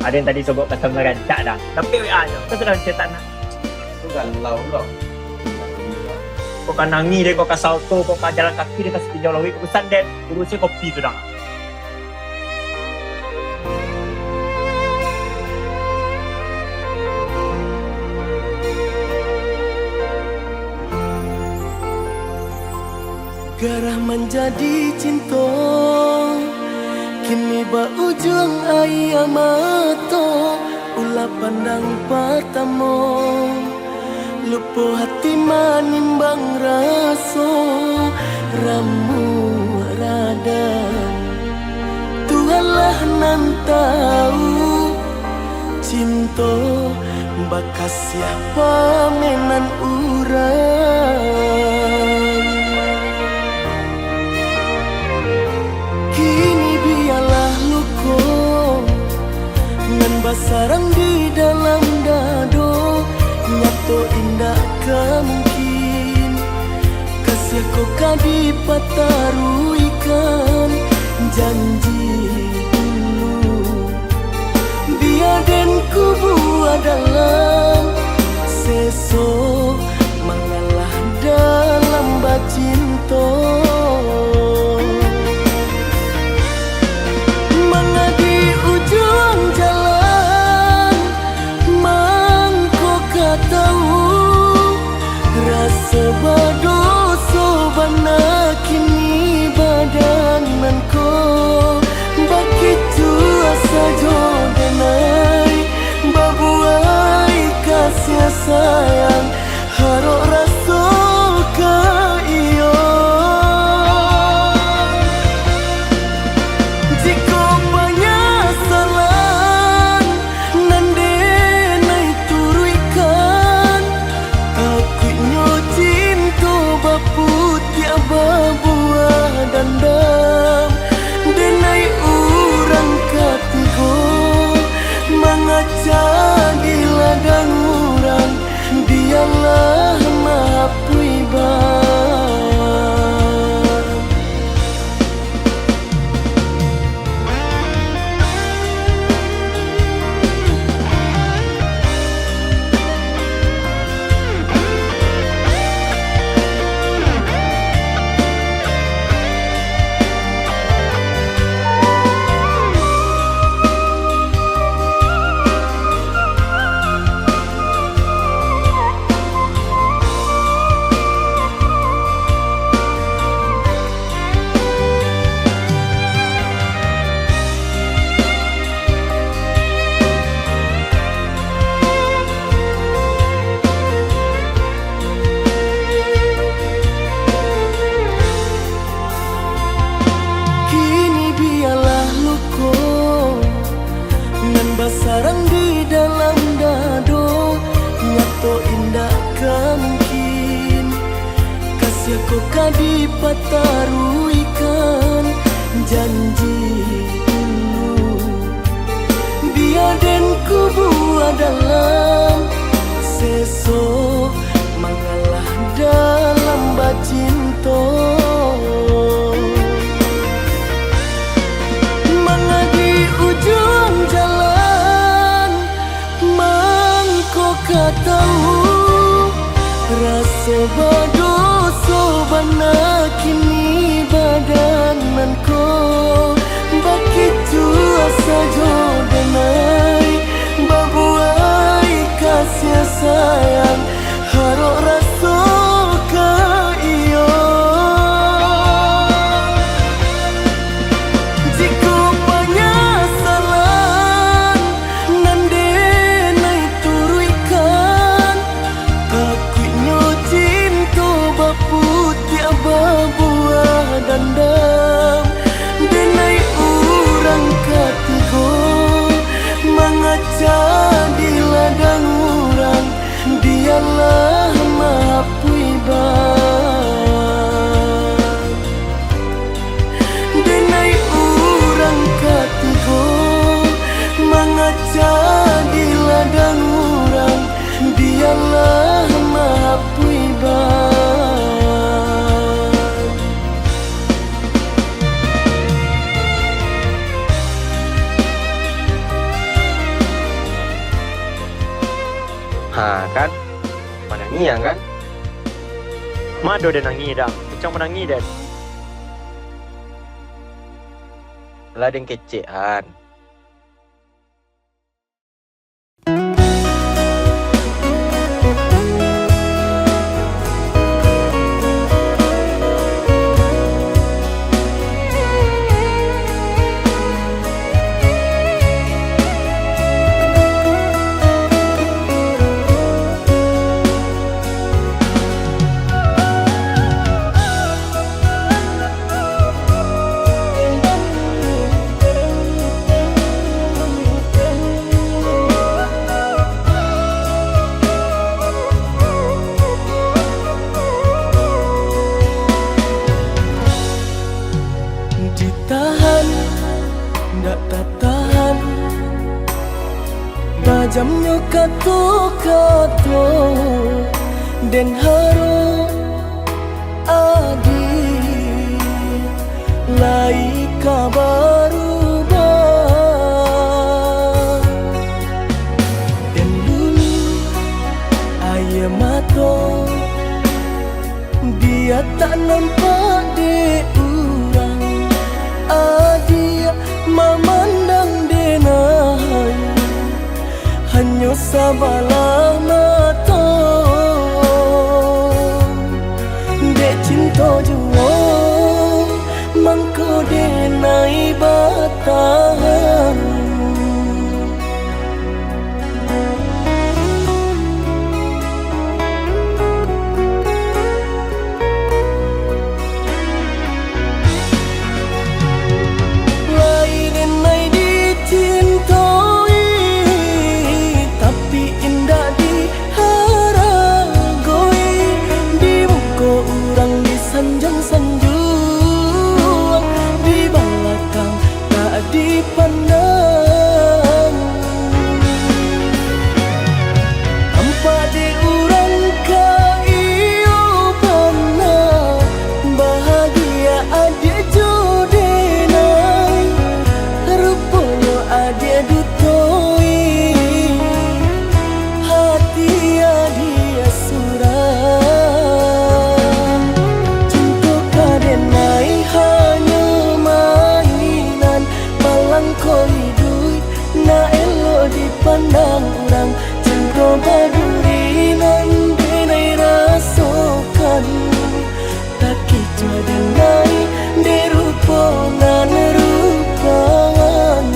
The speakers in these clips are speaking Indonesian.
Ada yang tadi sobok kata merancak dah. Tapi WA nya. Kau sedang cetak nak. Itu galau loh. Kau kan nangis deh, kau kan salto, kau kan jalan kaki dia kasih tinjau lawik. Urusan deh, urusnya kopi tu dah. Garah menjadi cinta, kini ba ujung ayam mato, ulah pandang pertama, lupa hati manimbang rasa, ramu radang. Tuhanlah nan tahu, cinta bakas siapa menan urang. Basarang di dalam dado, nyato indah kemungkin. Kasih kau kadi pataruikan janji dulu. Biar den kubu dalam seso mengalah dalam bacinto. Mengadi ujung jalan sebadoso bana kini badananku begitu asa jodenai babuai kasih sayang harok rasa ke iyo. Jika penyesalan nande nai turuikan aku putih buah dandam denai urang katigo mengaca di ladang urang dialah mapui sarang di dalam dado, nyato indah kemungkin. Kasih kau kadi pataruikan janji dulu. Biar den kubu dalam seso mengalah dalam bacinto. Mengadi ujung jalan kau tahu rasa badoso bana kini badananku begitu asa jodenai babuai kasih sayang harok rasa ke iyo. Jika penyesalan nande nai turuikan aku cinta putih buah dandam denai urang katigo mengaca di ladang urang dialah mapui denai urang katigo mengaca di ladang urang dialah mapui ya kan? Mado dan nangi dah. Macam menangi dan. Lah yang kecean. Ditahan, ndak tahan. Tajamnya kata-kata dan harap adil lai kabaru dan dulu ayah mata dia tak nampak di urang adia memandang denai hanya sabalah mata dek cinta jua mangko denai batahan. Sanjung-sanjung di belakang tak dipandang. Tanpa diurang kaiyo pernah bahagia adia jodenai rupanya adia dutoi hati adia surah. Na elo dipandang orang cinta badurinan denai rasakan tak kita denai dirupangan rupangan.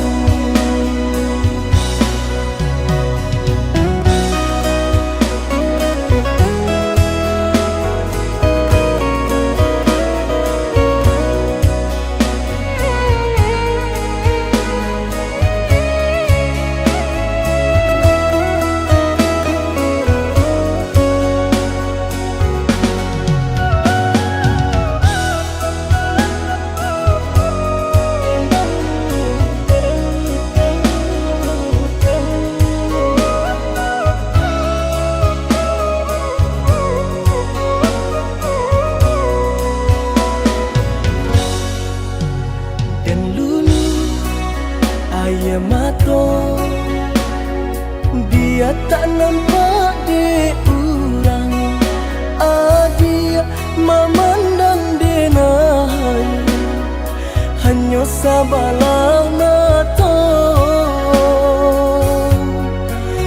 Ayah mata dia tak nampak di urang adia memandang denai hanya sabalah mata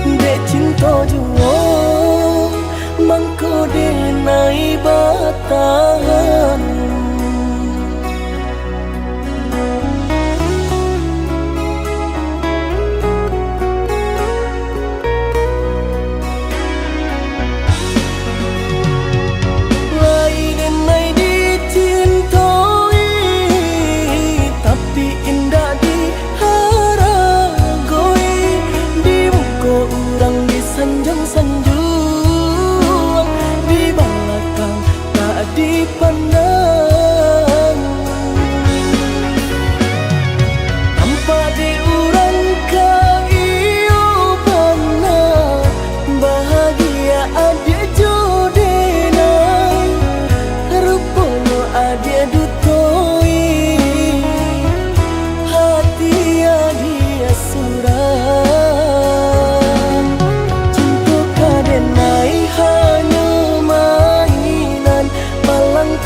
dek cinta jua mangko denai batahan. Sanjung-sanjung di belakang tak dipandang. Tanpa diurang kaiyo pernah bahagia adia jodenai rupanya adia dutoi hati adia surah. Hanya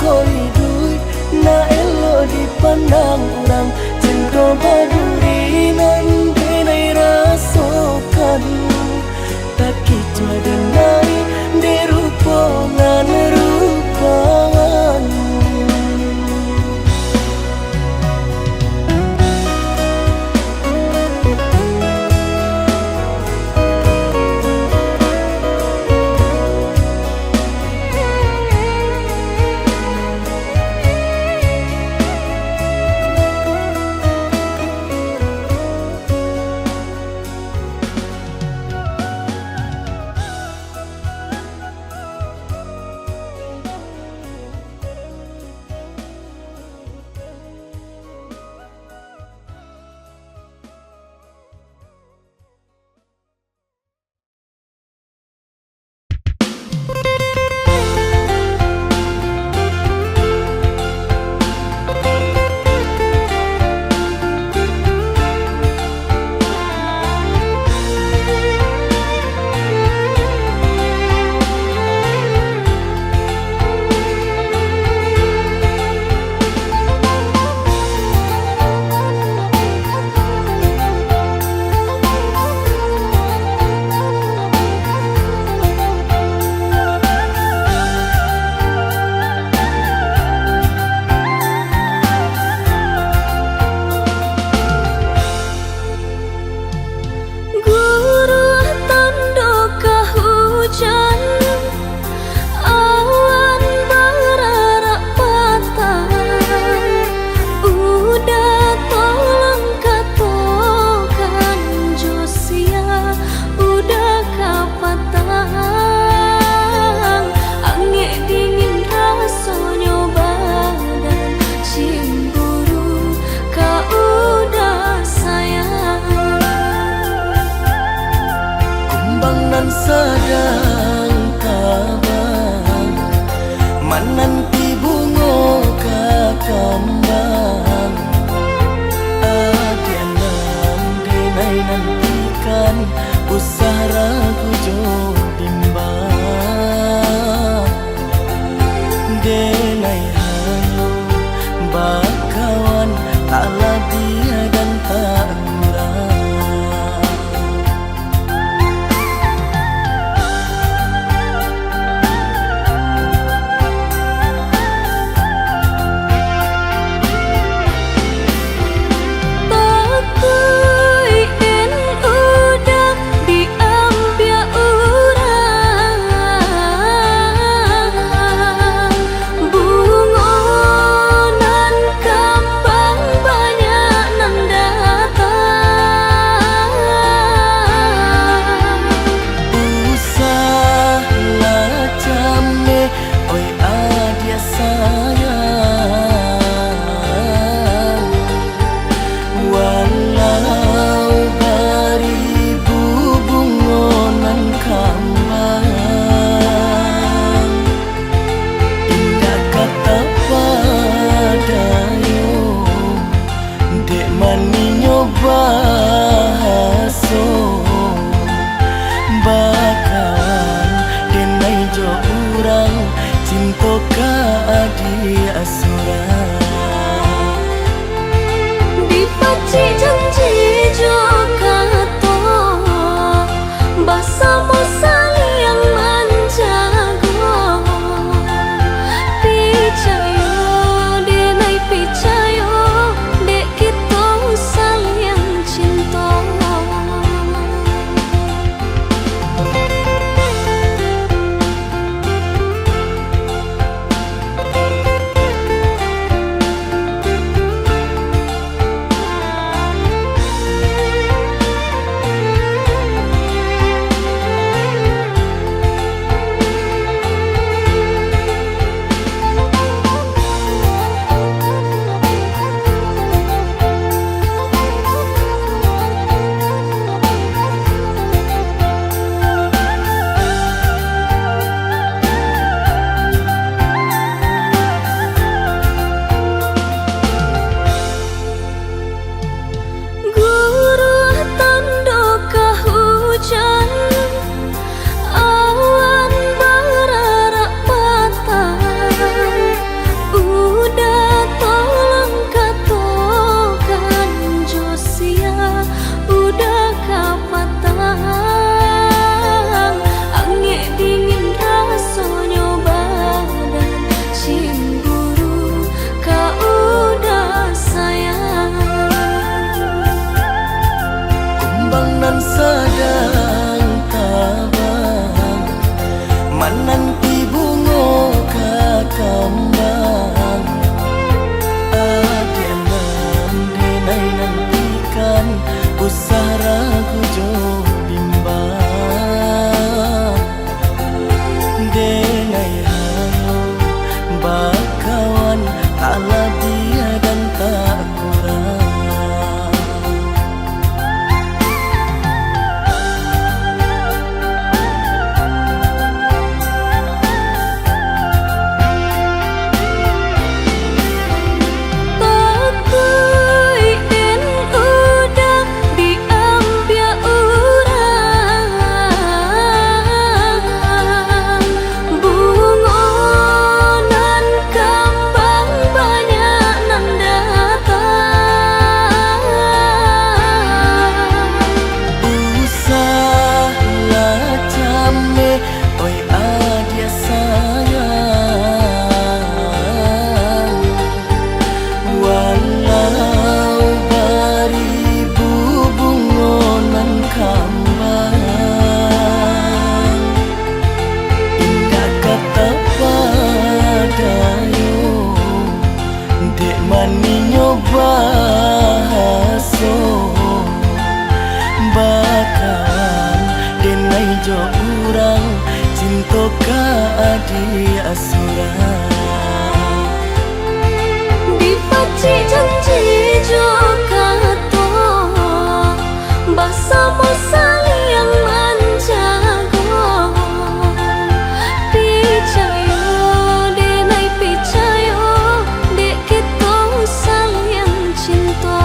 koi duit na elo dipandang orang cinta baduri nan denai rasokan tak kicua denai derupongan rupangan. Sedang kabang menanti bunga kakambang adianam denai nantikan usah ragu jo bimbang denai hayo bakawan tak dia dan tak murah. Bakawan denai jo urang cinta ka adi asura dipaci janji jo kato basa mosal yang menjago picayo denai picayo dek kita saling cinta. sadang tabang menanti bunga kakambang adianan denai nantikan usah ragu jo bimbang denai hayo bakawan tak lebih dan tak kurang. Bahkan denai jo urang cinta ka adi asura dipaci janji jo kato bersama saling menjago picayo denai picayo dek kita saling cinta.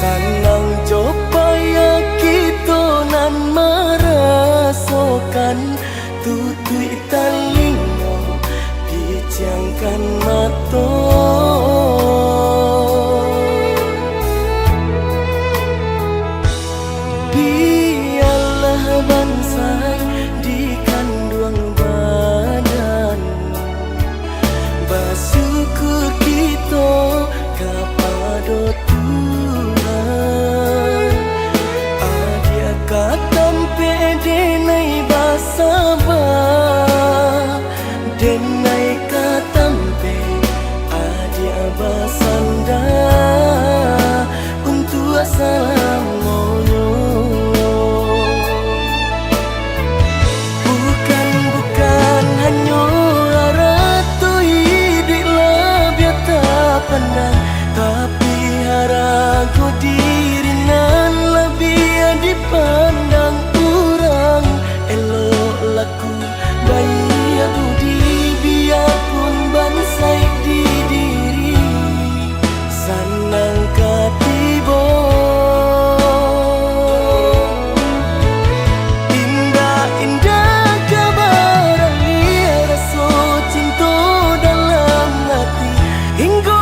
Sanang jopaya kita nan merasakan tutui talingo dicangkan mata biarlah bansai di kandung badan bersyukur kita kepada Tuhan adia katam pedenai basabah denai katam pe adia basanda untuk assalamualaikum. Bukan hanya pandang tapi haraku diri nan lebih dipandang kurang elok laku bayi aku di biarpun bansai di diri sanang katibo indah-indah kabar liar rasa cinta dalam hati hingga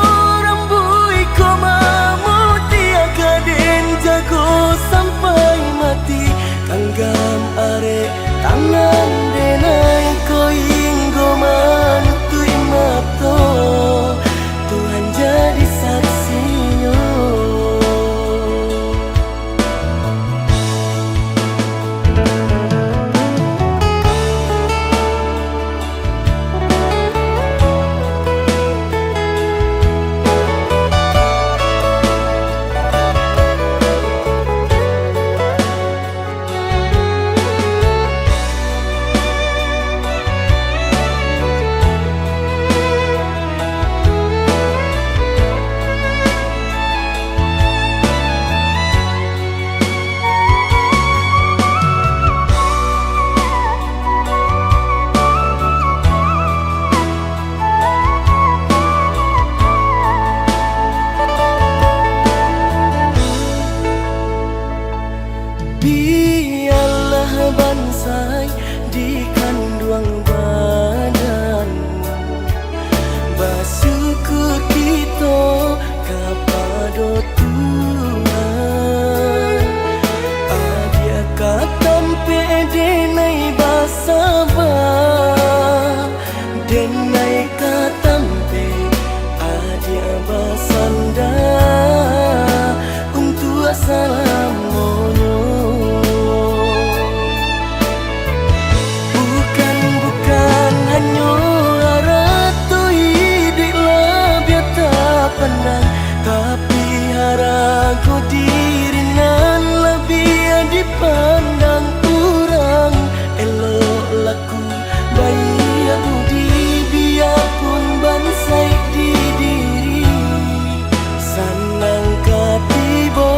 sampai mati kanggam are tangan denai ko inggo manutui mato Tuhan sabar denai katampe adia basanda untuk salam monyo. Bukan hanya ratu hidup lebih tak pandang, tapi haraku diri nan lebih dipandang orang. Elok laku bayi budi biarpun bansai di diri sanang katibo.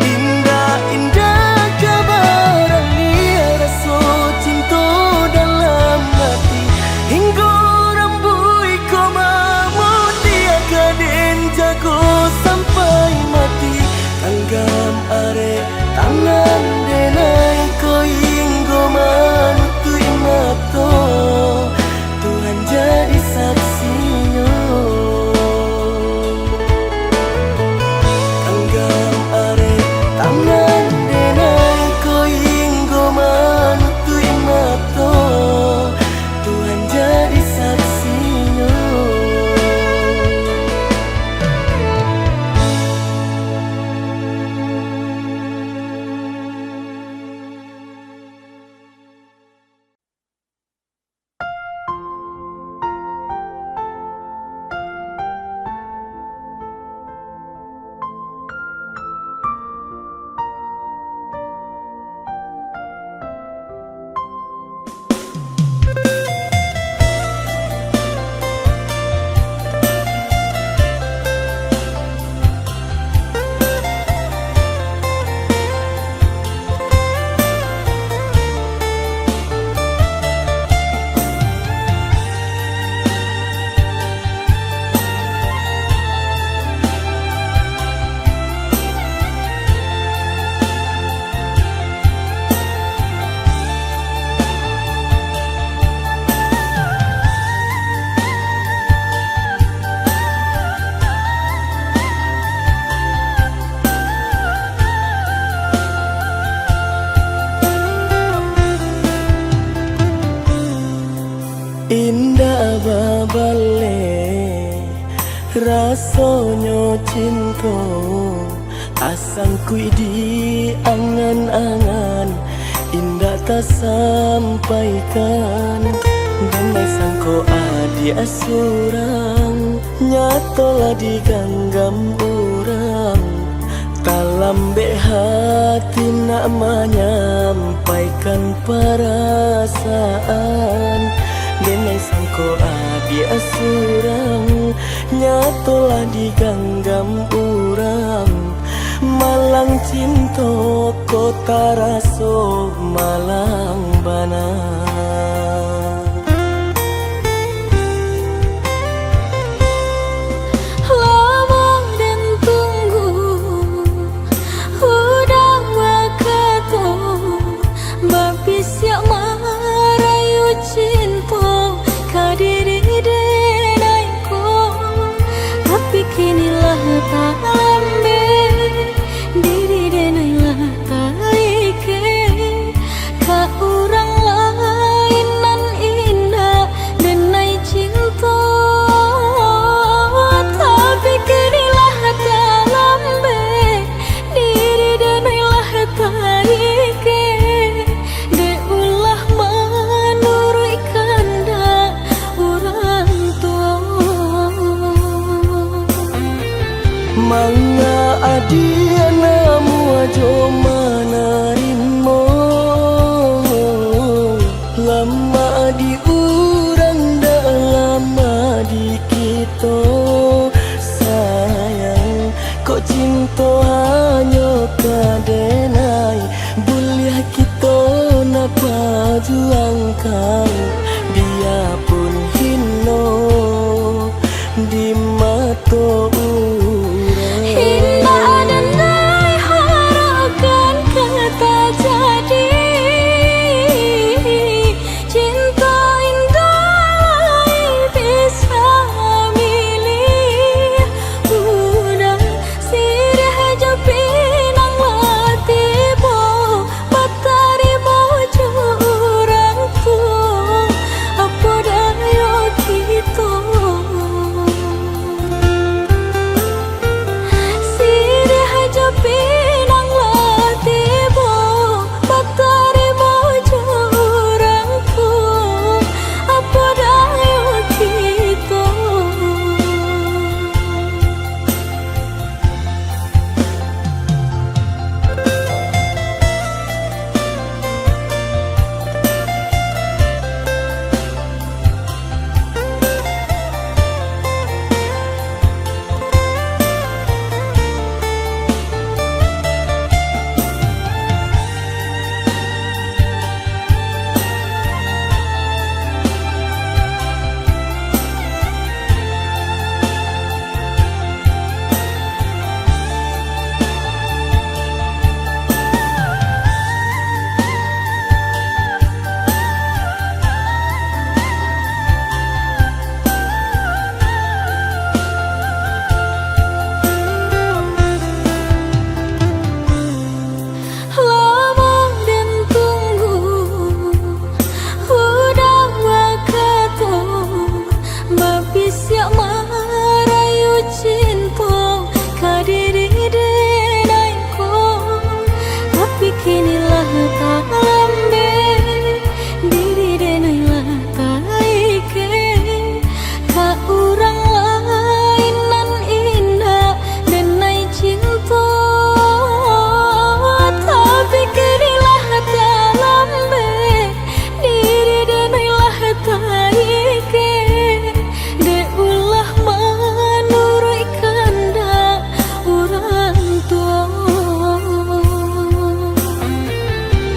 Indah-indah kabaran dia rasa cinta dalam hati hingga rambui komamu dia kaden jago sampai mati. Tanggam are tangan denai ko hingga manutui mato Tuhan jadi saksinya. Tanggam are tangan denai ko hingga manutui mato Tuhan jadi saksinya. Indah babale rasanya cinta asang kui di angan-angan indah tak sampaikan damai sangko adi asurang nyatolah diganggam orang dalam hati nak menyampaikan perasaan. Denai sangko adi asurang nyatolah diganggam orang malang cinta kota raso malang bana. Lama dan tunggu udah wakato babis yak marayu cinta kadiri denaiku tapi kinilah tak lambe diri denailah tak ike ka urang lah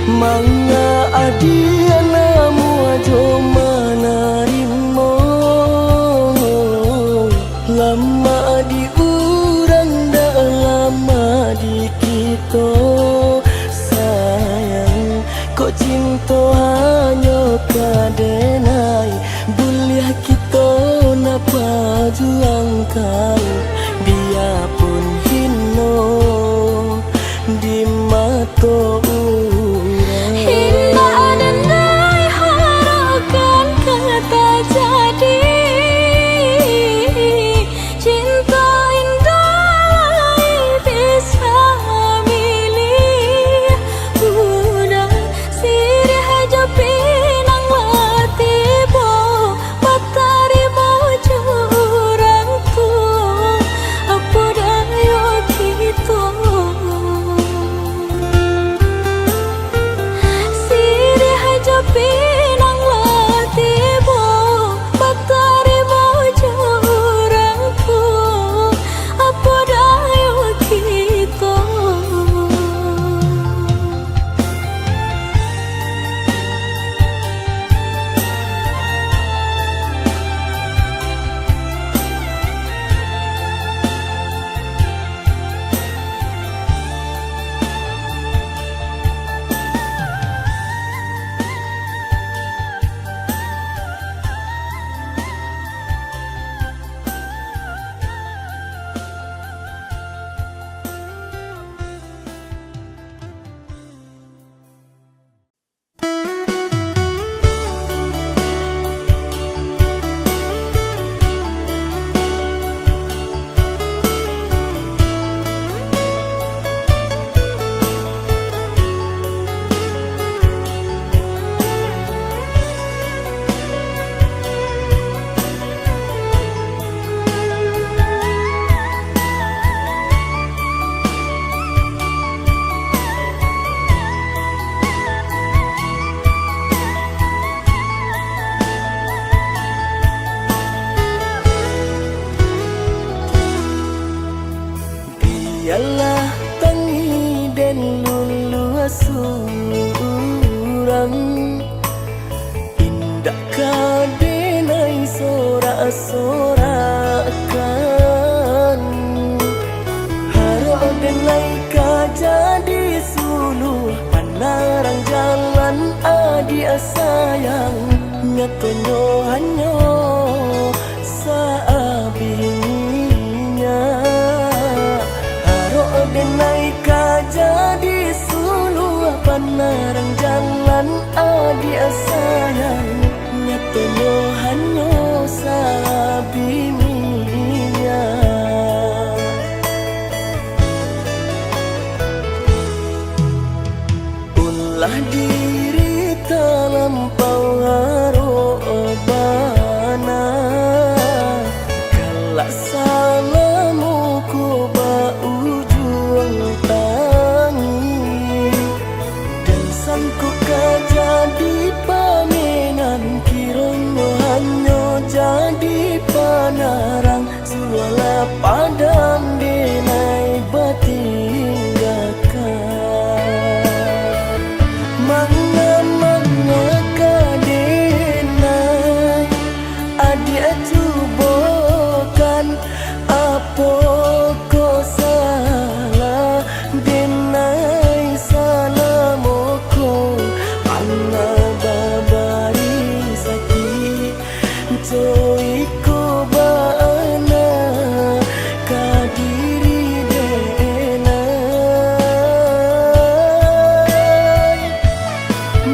Mangga adianamu ajo manarimo lama di urang da lama di kita sayang kok cinta hanya kadenai buliah kita napa juang kau biarpun hino di mata Yalah tangi den lulu surang indak kadenai sorak-sorakan harap denai ka jadi suluh panarang jalan adia sayang nyatonyo hanyo saabinya denai ka jadi suluh panarang jalan adia sayang nyatonyo hanyo sabiminya ulah diri talampau harobana kalak salamu ku bau jadi pamenan kironyo hanyo jadi panarang sulala padam denai batinggakan manga kadenai adia cubokan apa ko salah denai salamoko babari sakit joiko bana kadiri denai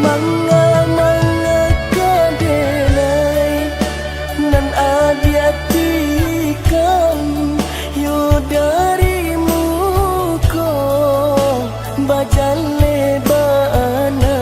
manga kadenai nan adiatikan yudarimu ko bajale bana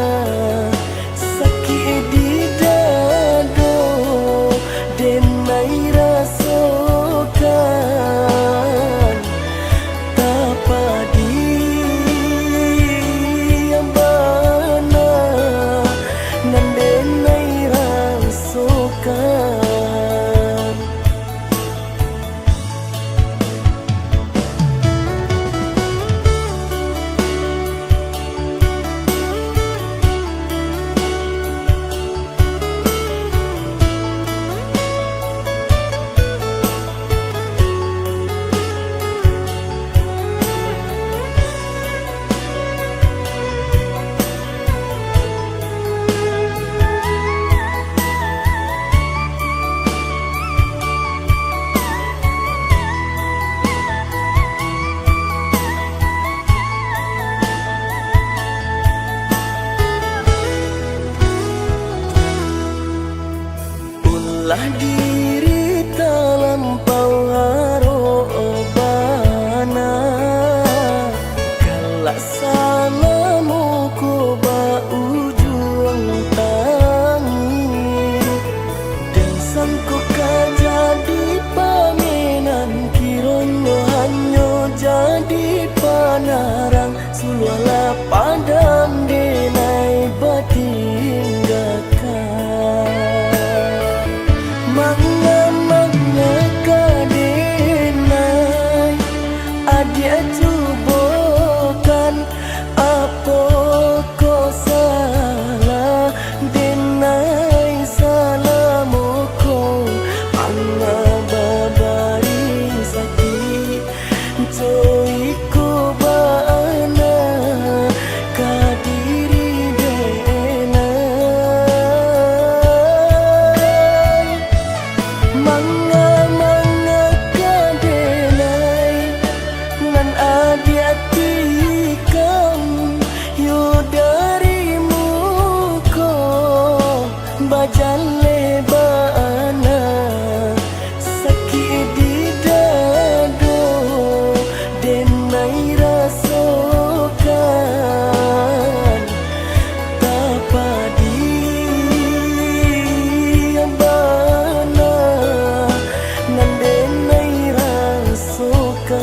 lah diri talampau harobana kalak salamu ku bau juang tangi dan sangko jadi pamenan kironyo hanyo jadi panarang sulwala padam denai batinggakan manga kadenai adia cubokan apa ko salah denai salamoko anga babari sakit joiku bana kadiri denai manga kadenai nan adiati kam yo darimu ko bajale bana sakit di dado denai rasokan tapadi bana nan denai rasokan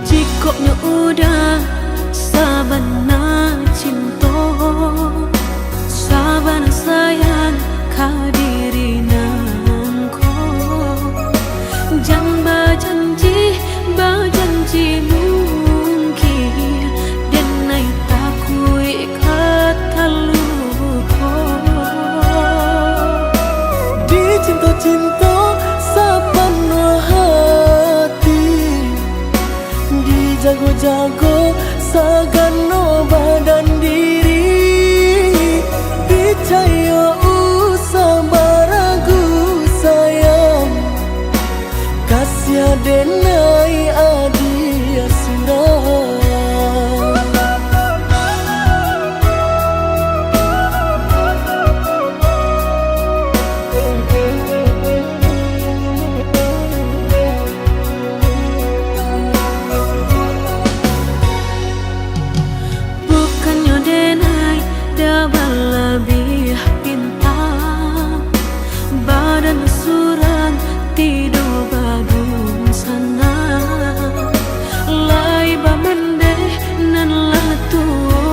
Cikoknya udah sabana cinta sabana sayang kadiri nangko jang bajanji mungkin denai takui kataluko di cinta-cinta sapanwa hati di jago-jago sagano badan diri percaya usah baragu sayang kasih denai adia surah bukannya denai dabal lebih pintar badan surang tidur badung sana lai bamende nan lah tuo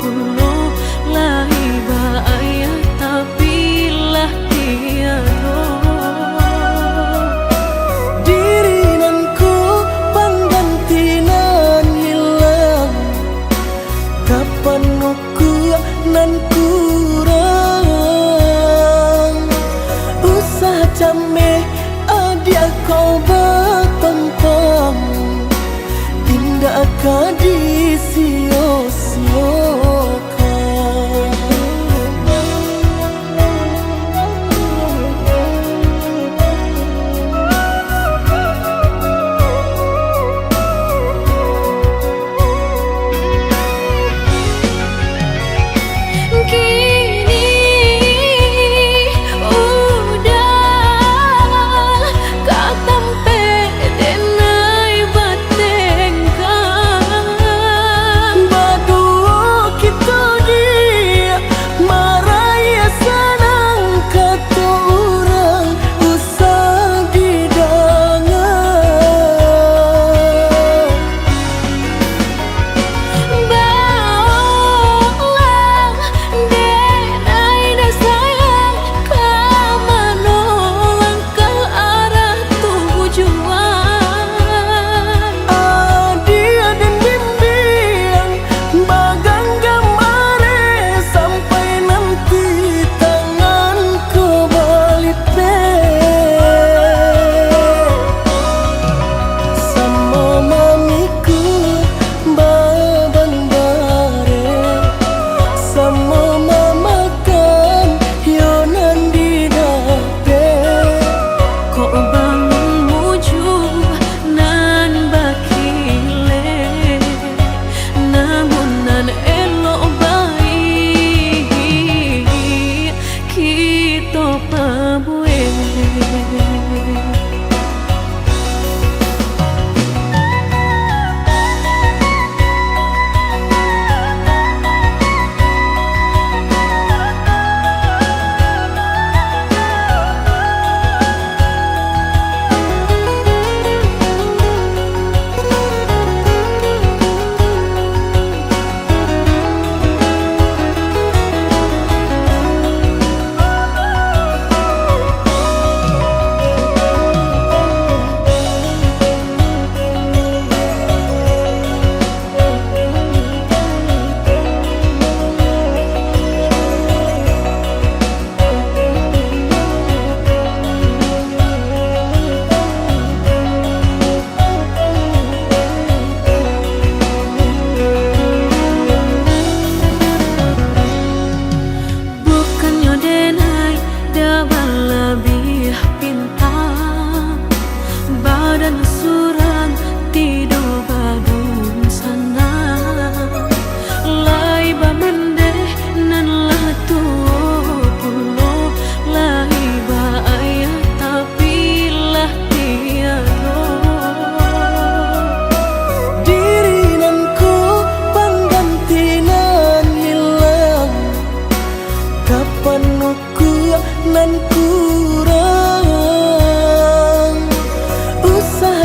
pulo lai ba ayah tapi lah tiado diri nanku panggantinan hilang kapan aku nan kurang usah came adia kau bertentang indah kadi sio-siokan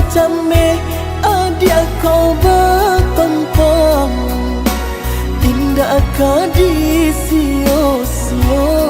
jame adia kau bertompong, tidak akan disio-siokan.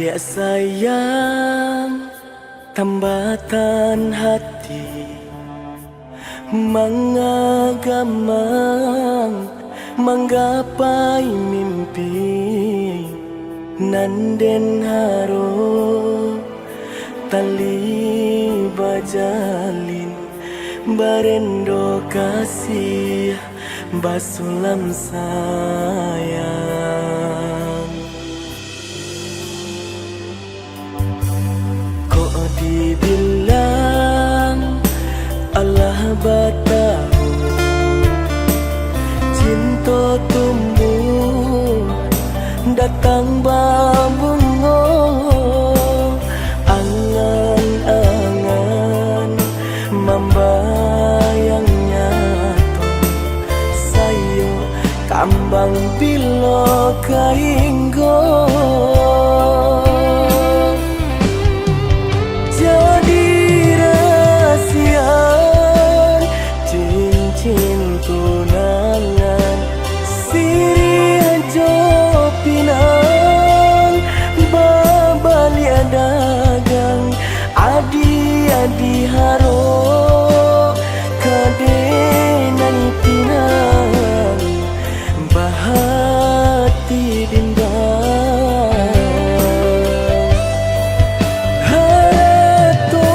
Adik sayang, tambatan hati mengagamang menggapai mimpi nanden haro tali bajalin barendo kasih basulam sayang. Kok dibilang Allah batahu cinta tumbuh datang babungo angan-angan membayang nyata sayo kambang bilo kainggo jadi rahasian cincin tunangan siri jo pinang babalia dagang adi haro kadenai pinang bahati dindang harato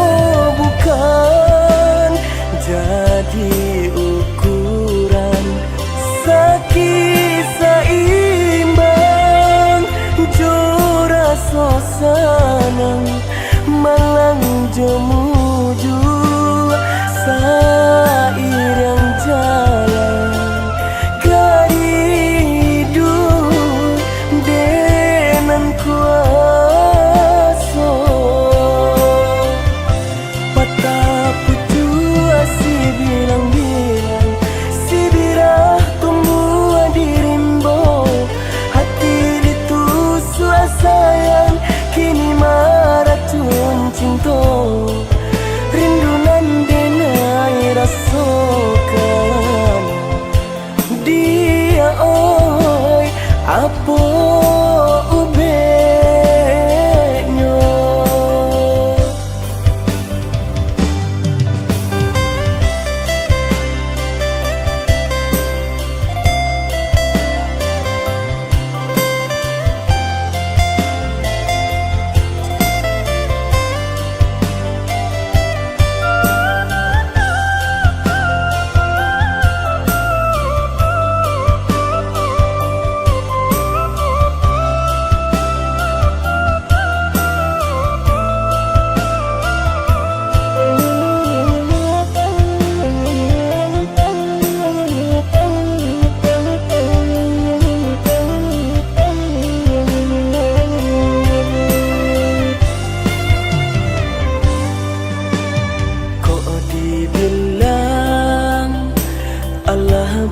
bukan jadi ukuran sakit seimbang jura sosanang malang jemuju sair yang jalan hidup dengan kuasa patah putus si bilang-bilang si birah tumbuh di rimbo hati ditusuk sayang kini maracun cinta rindu nandenai rasakan dia oi apa ubenya.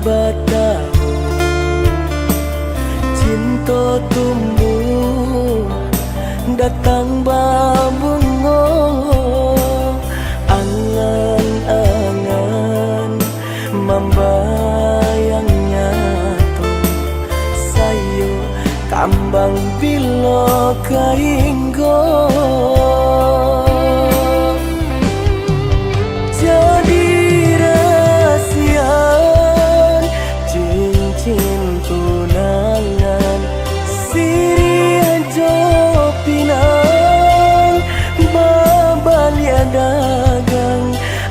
Batahu cinta tumbuh datang babungo angan-angan membayang nyata sayo kambang bilo kainggo jadi tunangan siri aja pinang babalia dagang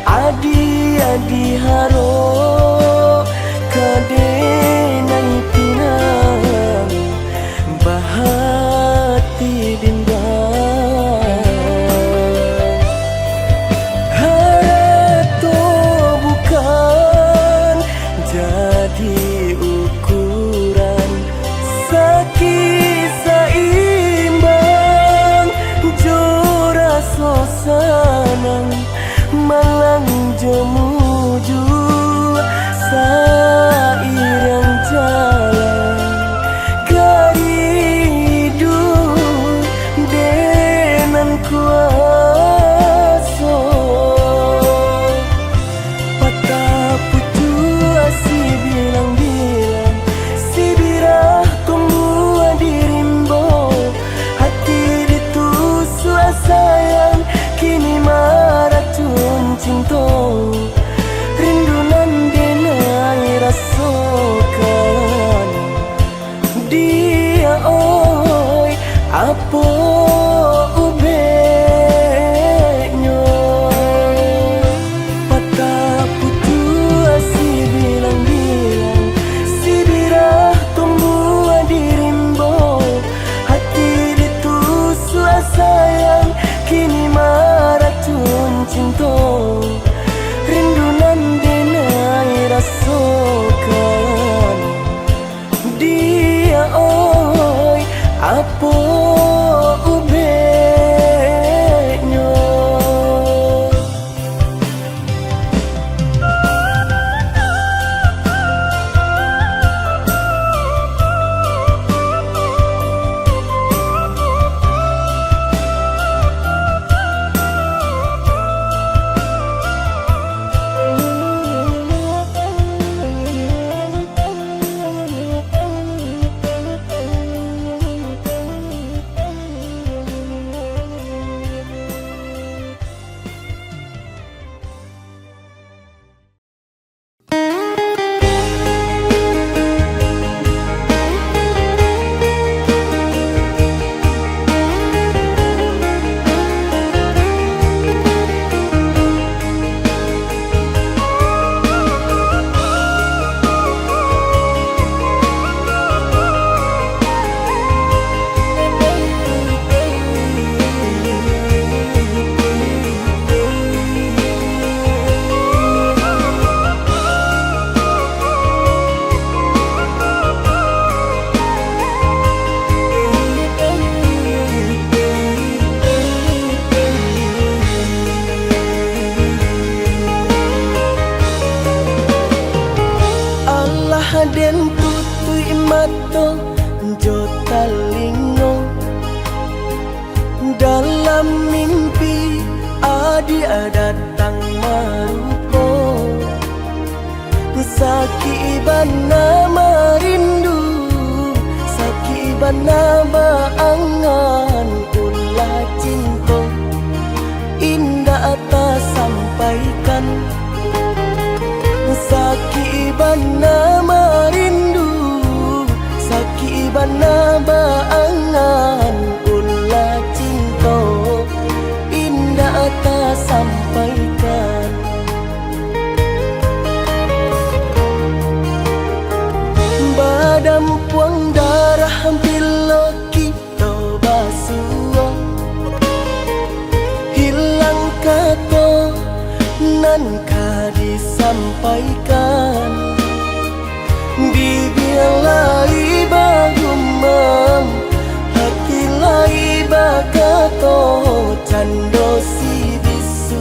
adi haro kadenai pinang bahati dindang harato bukan jadi ukuran sakit seimbang jura sosanang malang jemuju sair yang jalan hidup dengan kuasa patah putus si bilang-bilang si birah tumbuh di rimbo hati haden tutui mato jotalingo dalam mimpi dia datang marupo saki bana marindu saki bana baangan ulah cinta indah atas sampaikan saki bana marindu saki bana baangan ulah cinta indah atas sampaikan badam puang darah bila kita basuh hilang kata nan ka disampaikan bibir lai bagumam hati lai bakato cando si bisu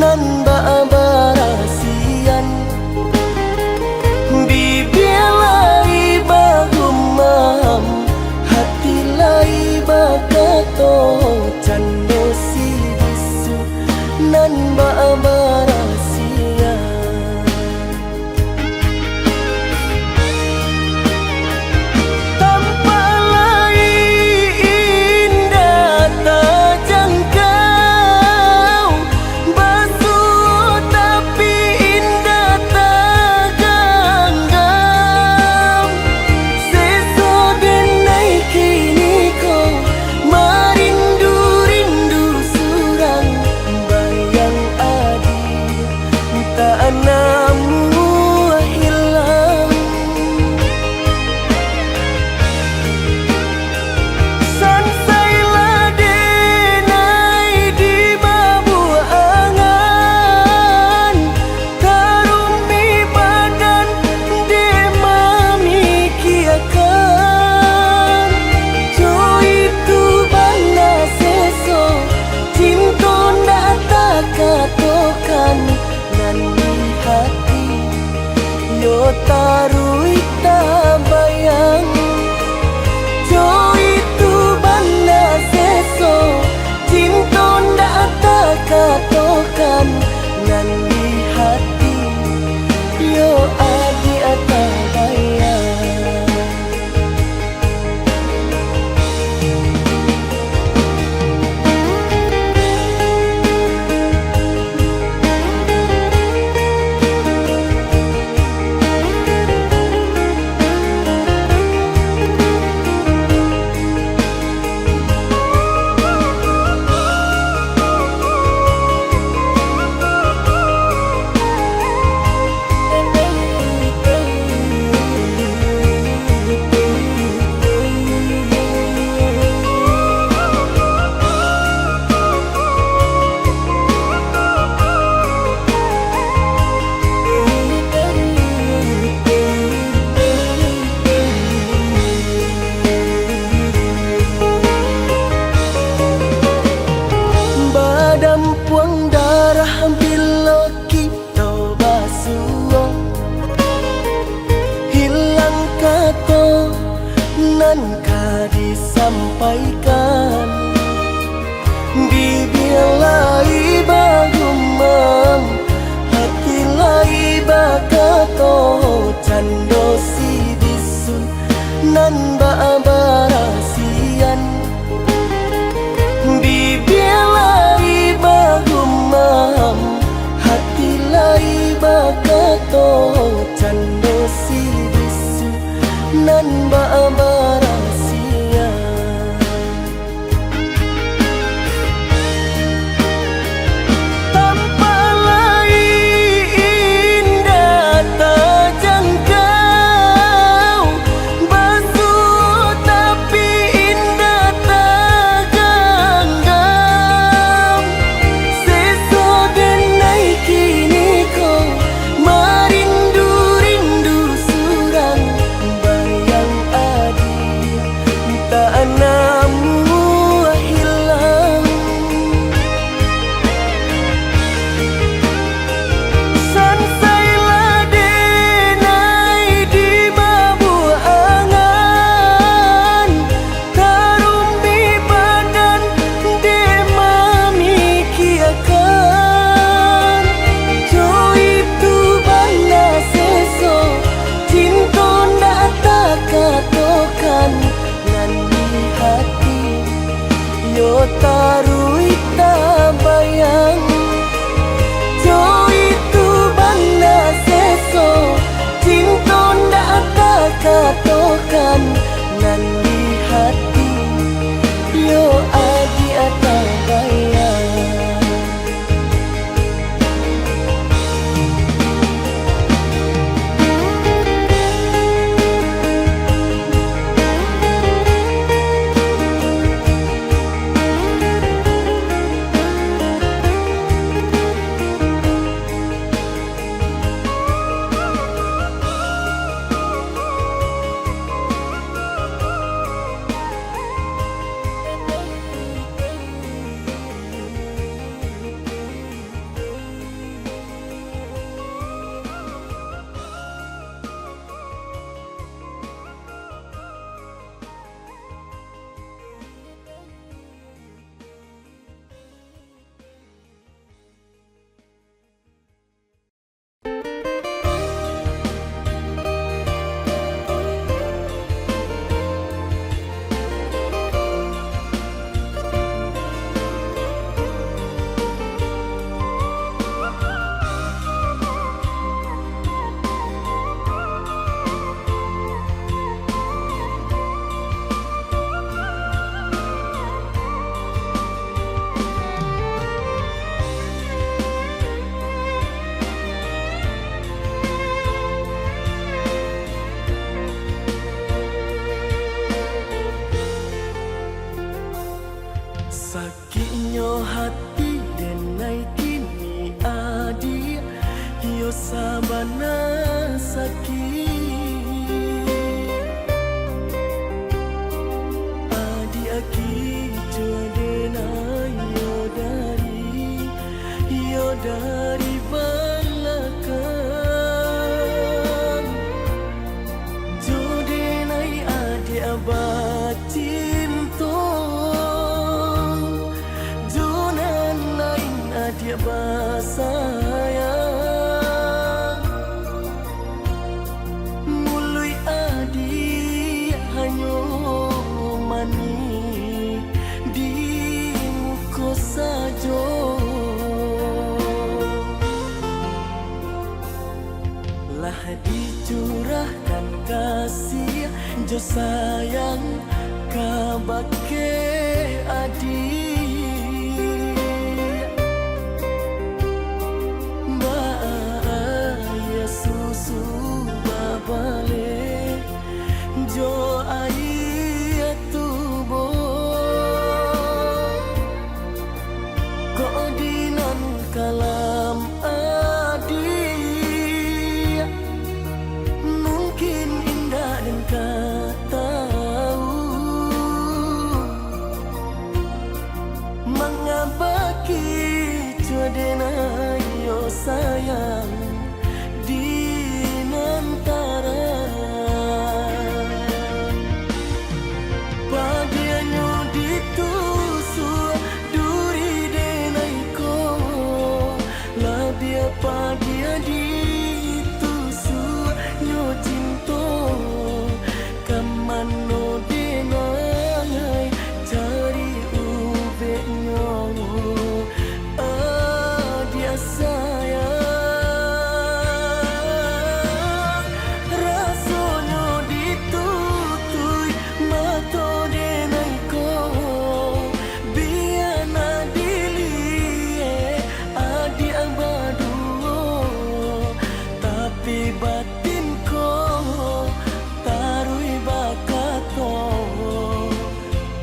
nan ba barasian bibir lai bagumam hati lai bakato cando si bisu nan ba barasian tanpa lai indah terjangkau basuh tapi indah tergenggam seso denai kini ko marindu-rindu surang bayang adi tak namu hilang sansailah denai di babu angan tarumi badan demami kiakan jo itu bana seso cinta ndak takatokan nan di hati yo tarui tabayang jo itu bana seso cinta ndak takatokan nan di hati yo adi atabayang badam puang darah bila kita basuh hilang kata nan ka disampaikan bibir lai bagumam hati lai bakato cando si bisu nan ba barasian bibir lai bagumam hati lai bakato cando si bisu nan ba barasian tanpa lai indah terjangkau basuh tapi indah tergenggam seso denai kini ko marindu-rindu surang bayang adi dosa bana sakit adi aki jodena yo dari belakang jodenai adi abad cinta jonan lain adi basayang mului adi hanyo mani di muka sajo lah dicurahkan kasih jo sayang kabake adik Mbak susu babale jo ayat tubo kodinan kalam adik mungkin indah dan kata mengabaki codena yo sayang di nantara padianyo ditusu duri denaiko labia padia ditusu nyo cinto kamano denai cari ubeknya dia sayang rasanya ditutui mato denaiko biana dilie adi abadu tapi batinko tarui bakato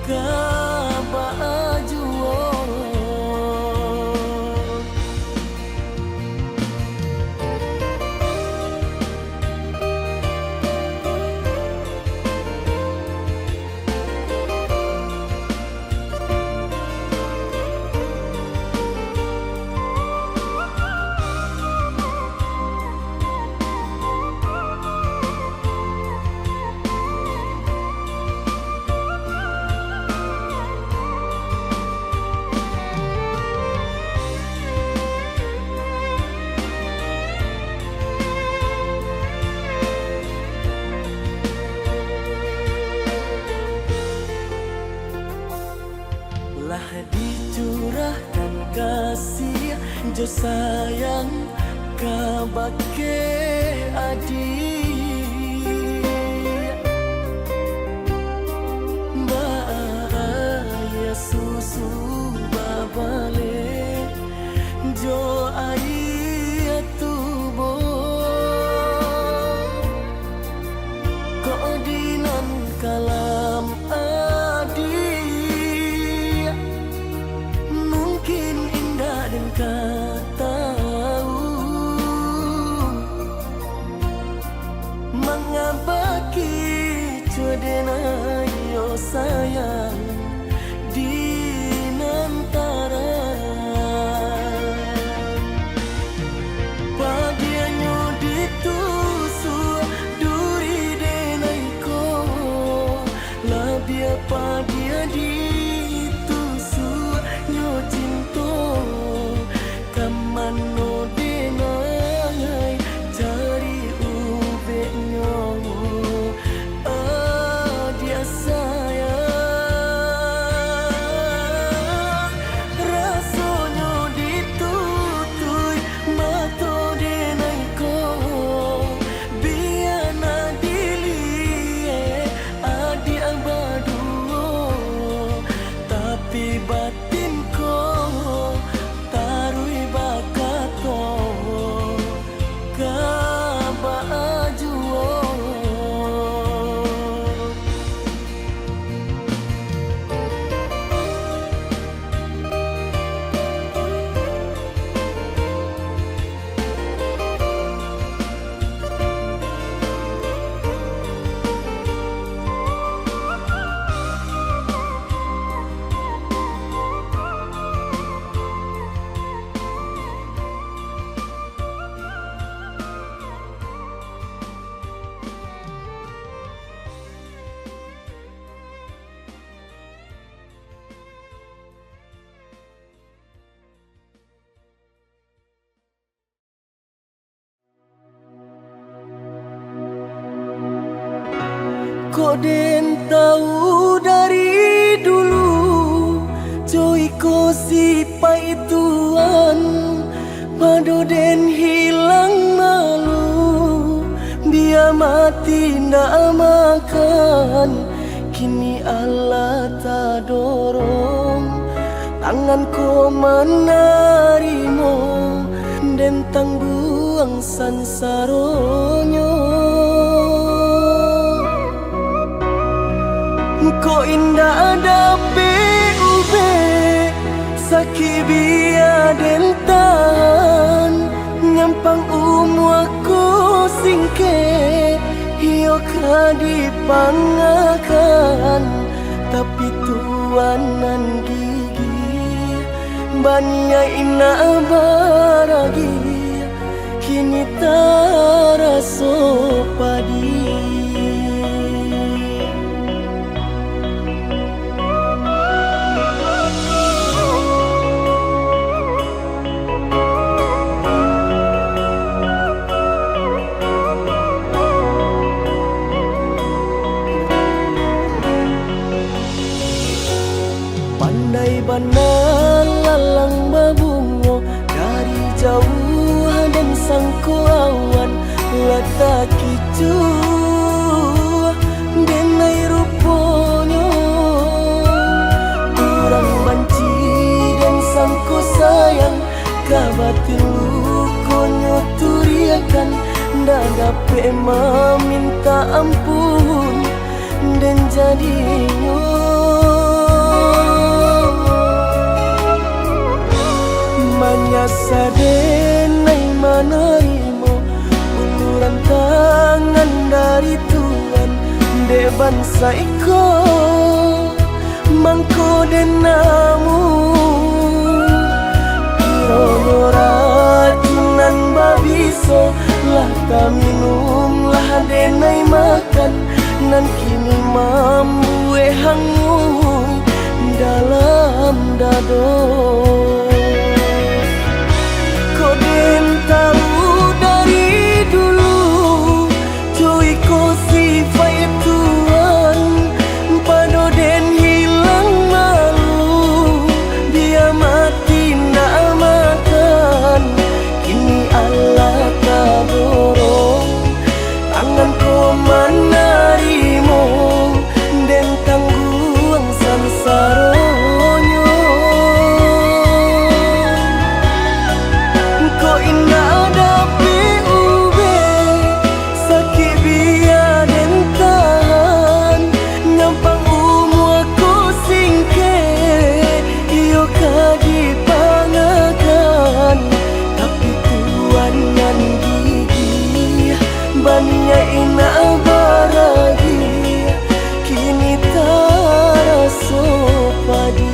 kaba ajuo lah dicurahkan kasih jo sayang kabake adik Mbak susu babale jo ayat tubo kodinan kalam adik mungkin indah dan kata Kok den tahu dari dulu Joy ko si paituan Pado den hilang malu Dia mati ndak makan Kini Allah tak dorong Tanganku menarimo Den tangguang sansaronyo Ko indah ada PUB Sakit biar den tahan Nyampang aku singke Hio kadipangakan Tapi tuanan gigi Bania ina baragi Kini taraso padi Pandai bandar lalang babungo Dari jauh dan sangko awan Letak kicu Denai ruponyo Kurang banci dan sangko sayang Kabatin lukonyo turiakan Nda dapat meminta ampun Dan jadinya Manyasa denai manarimo Uluran tangan dari Tuhan De bangsa iko Mangko denamu Irono racunan babiso Lah minum lah denai makan Nan kini mambu hangu Dalam dado Den tahu dari dulu Joy ko sifat Tuhan Pado den hilang malu Dia mati ndak makan Kini Allah tak dorong Tanganku menarimo Den tangguang sansaronyo Kok indah ada PUB Sakit biar den tahan Nyampang aku singke Iyo kadipangakan Tapi tuanan gigi Bania ina baragi Kini taraso padi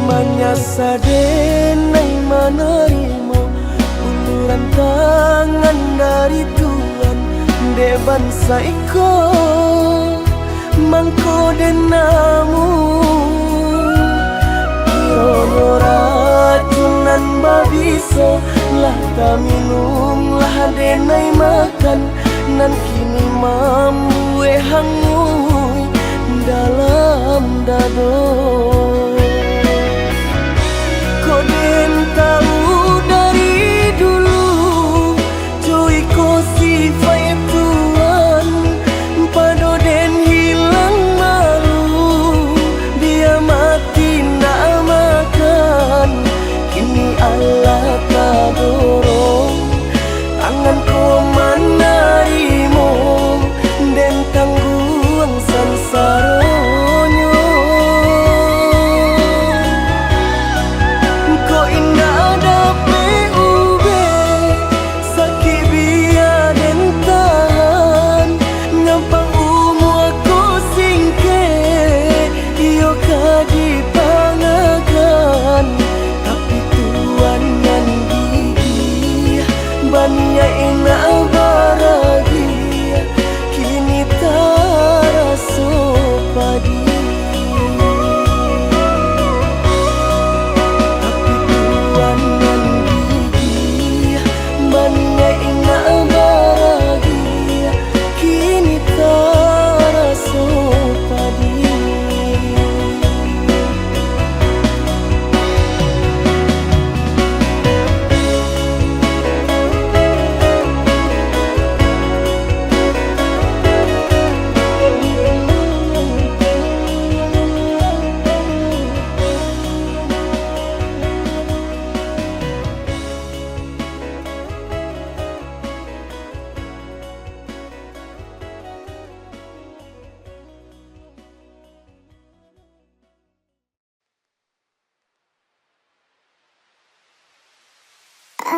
Manyasa denai manarimo Uluran tangan dari Tuhan De bangsa iko Mangko denamu Irono racunan babiso Lah minum lah denai makan Nan kini mambu hangu Dalam dado Kok den tahu dari dulu Joy ko sifat Tuhan Pado den hilang malu Dia mati ndak makan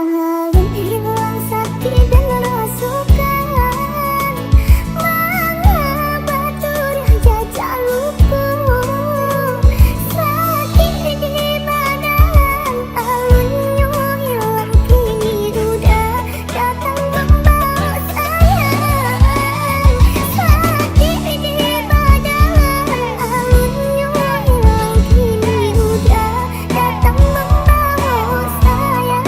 alun hilang sakit dan rasukan mengabatur jajak luku sakit di badan alunnya hilang kini udah datang membawa sayang sakit di badan alunnya hilang kini udah datang membawa sayang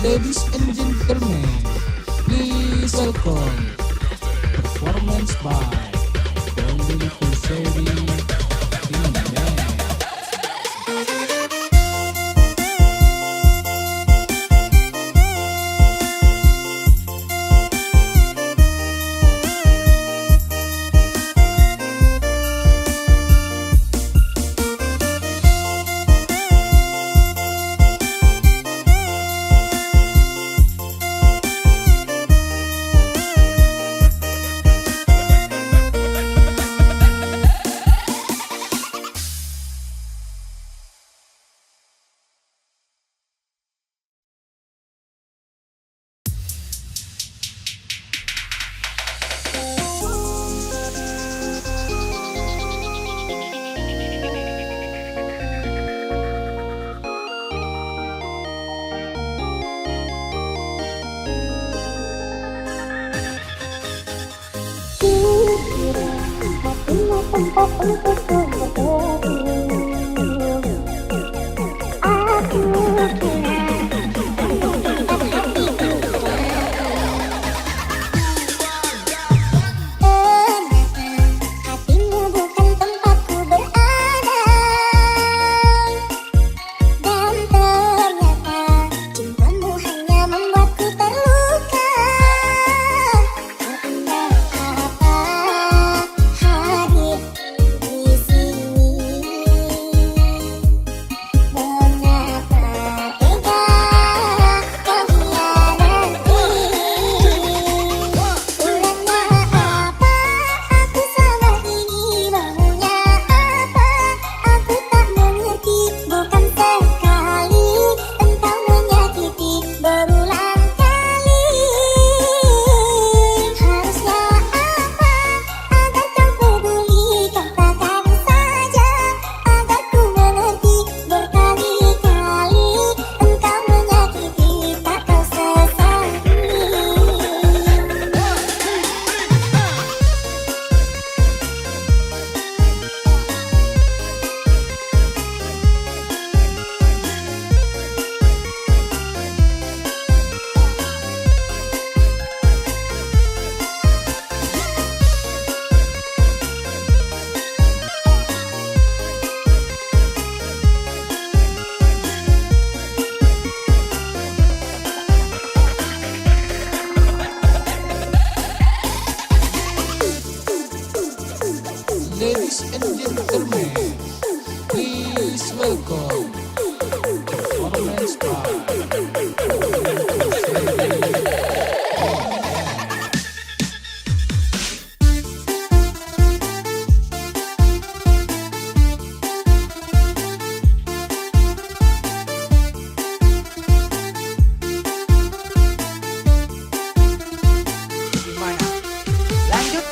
Ladies and gentlemen, please welcome performance by Dolly Kuseri in band. Hatimu tempat untukku berdiri. Aku kira tempat hatiku. Ternyata hatimu bukan tempatku berada. Dan ternyata cintamu hanya membuatku terluka. Untuk apa hadir di sini? Mengapa tega kau hianati? Kurangnya apa aku salah ini? Maunya apa? Aku tak mengerti. Bukan sekali engkau menyakiti berulang kali. Harusnya apa agar kau peduli? Katakan saja agar ku mengerti. Berkali-kali engkau menyakiti, tak kau sesali. Ladies and gentlemen, please welcome performance by Dolly Kuseri. Gimana? Lanjut.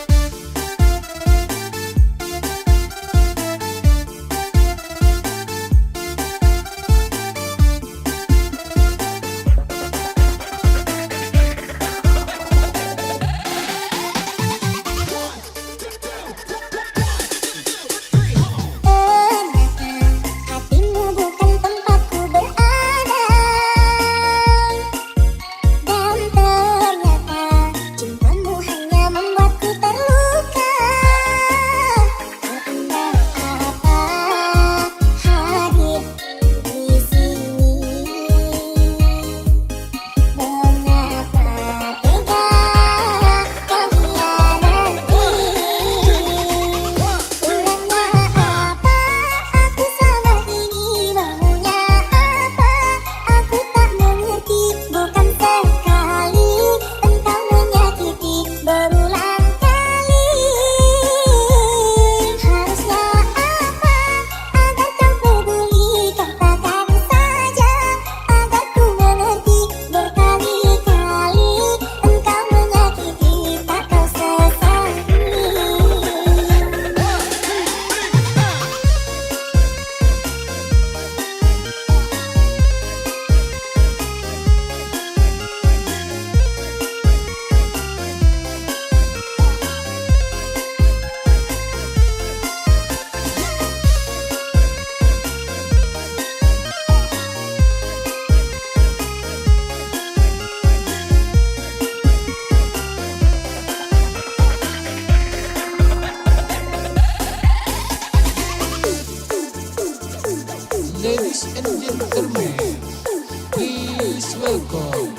Please welcome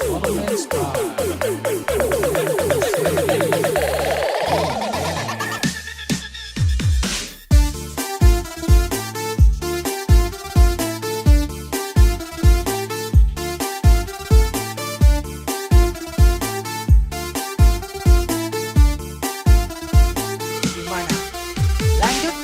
Foreman Star. Gimana? Lanjut.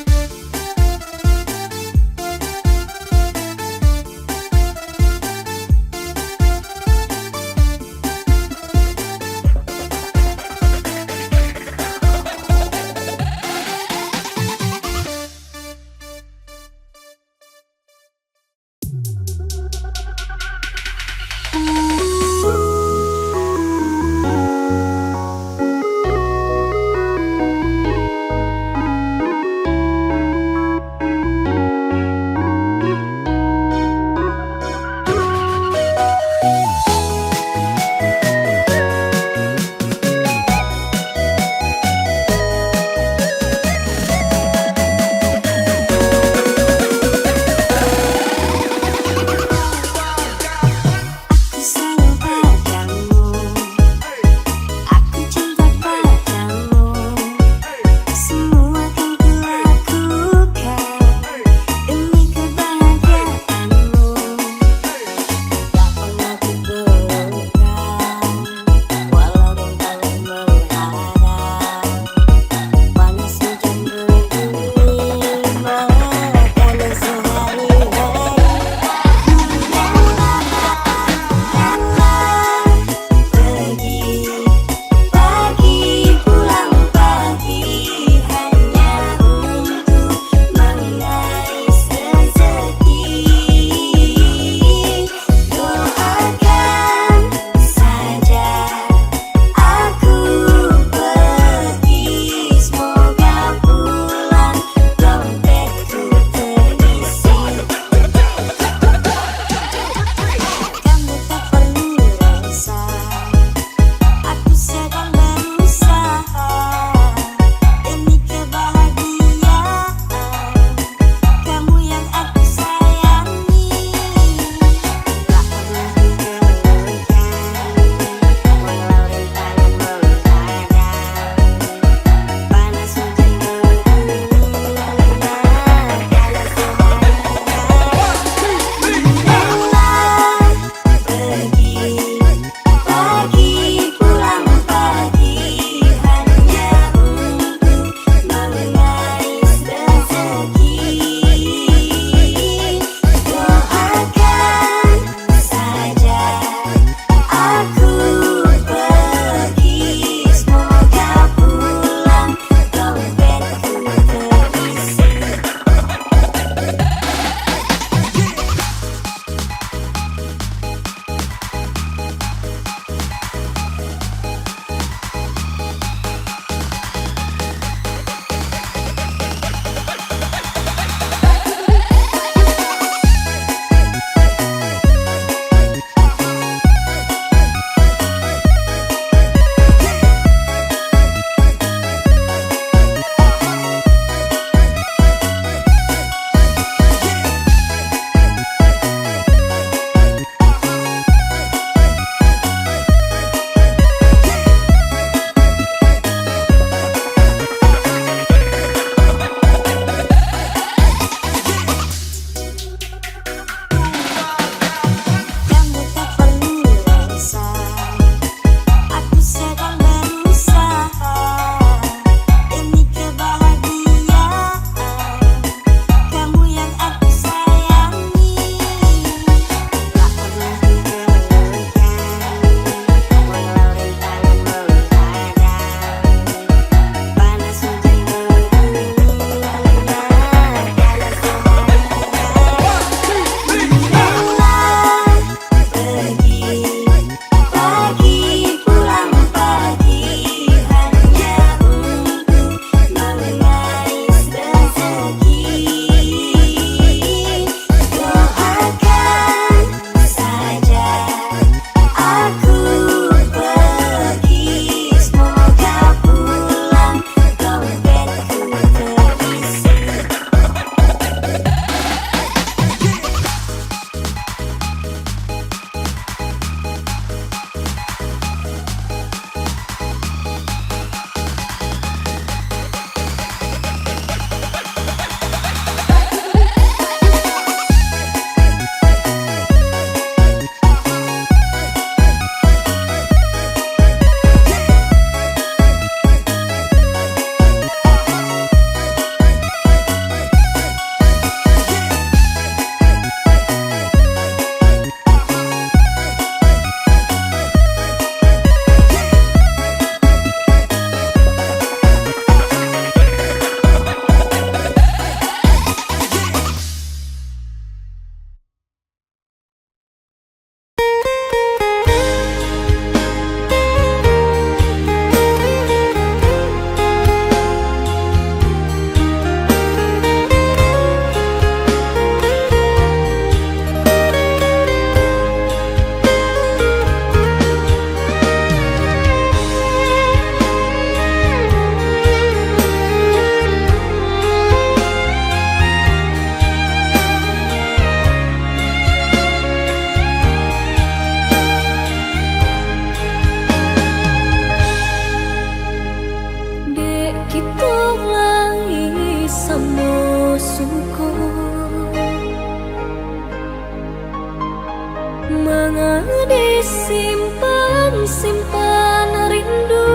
disimpan-simpan rindu,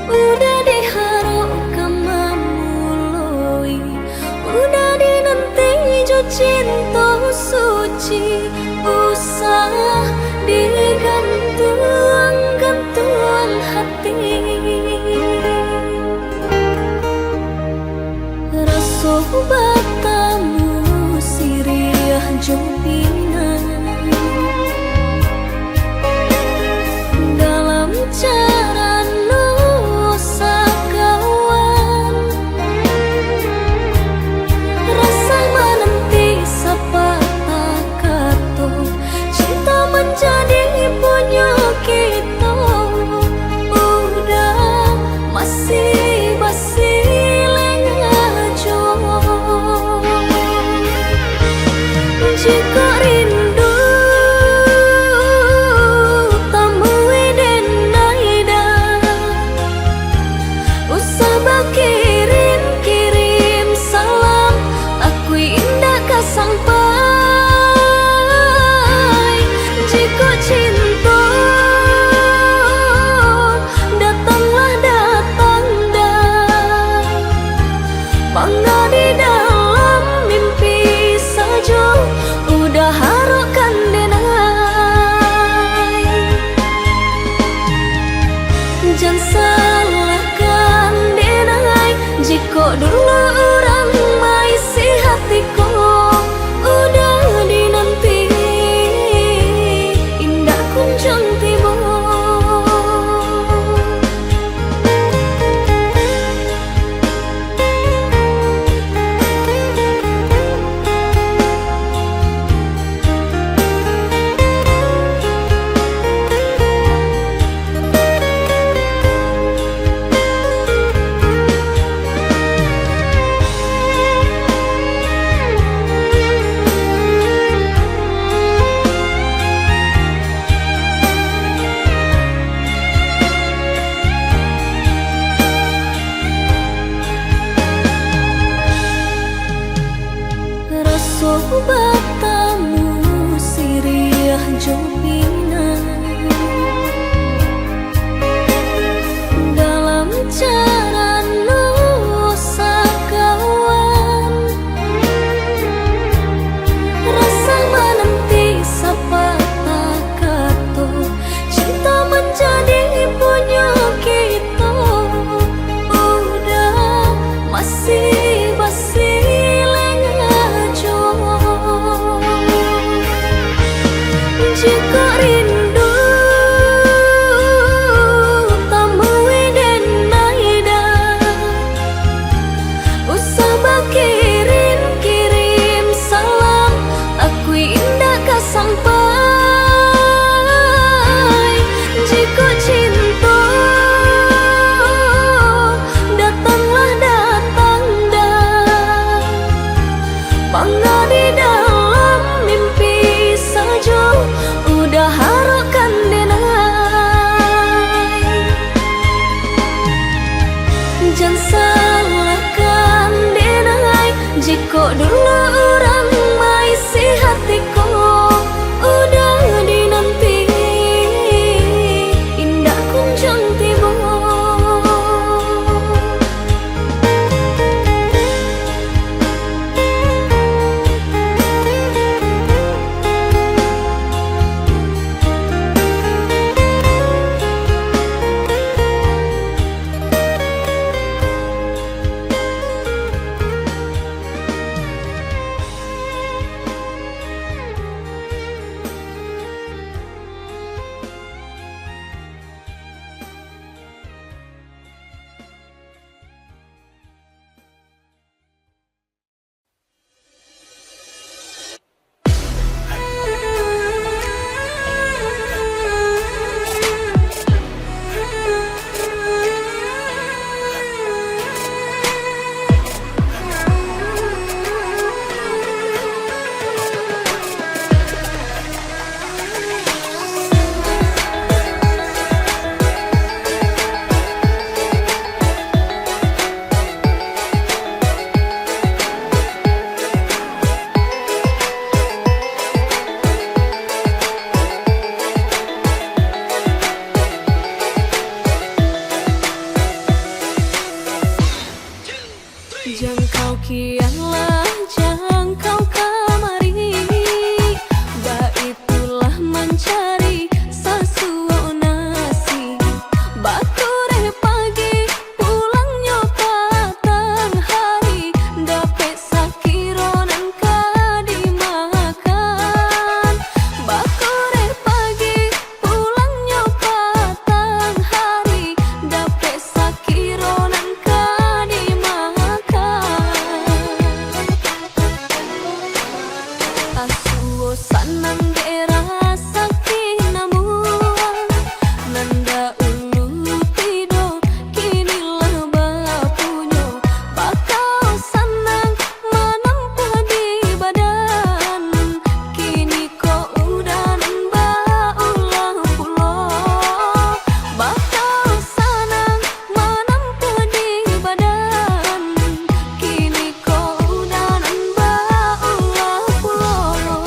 udah diharap memulai, udah dinanti jo cinta suci, usah digantung-gantung hati. Rasa batamu siriah jopina dalam cara nusa kawan, rasa menanti sapa kato, cinta menjadi punya kita, udah masih basi jika rindu tamui denaida, usah kirim salam, aku indah sampai. Jika cinta datanglah datang dah, bangga di dalam mimpi saja, udah harukan denai. Jangan salahkan denai, jika dulu orang maisi hatiku, udah dinanti indah kunjung tiba. Batamu siriah jopina dalam cara nusa kawan, rasa menanti sapa kato, cinta menjadi punya kita, udah masih basi. Jika rindu tamui denaida, usah kirim salam, aku indah sampai. Jika cinta datanglah datang dah, bangga di dalam mimpi saja, udah harukan denai. Jangan salahkan denai, jika dulu orang maisi hatiku, sanang daerah sakti namuan nanda ulu tido kinilah bapunyo bakal sanang menempuh di badan kini kok udah nambah ulah pulau bakal sanang menempuh di badan kini kok udah nambah ulah pulau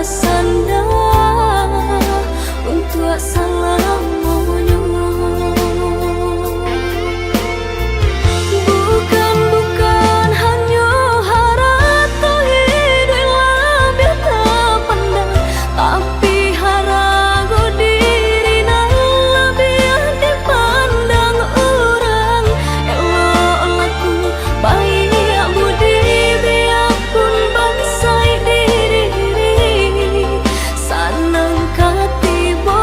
sanda untuk salamonyo. Bukan hanya harata hidup labir terpandang, tapi harago diri nan lebih dipandang orang. Elok laku baik budi biarpun bangsai diri sanang katibo.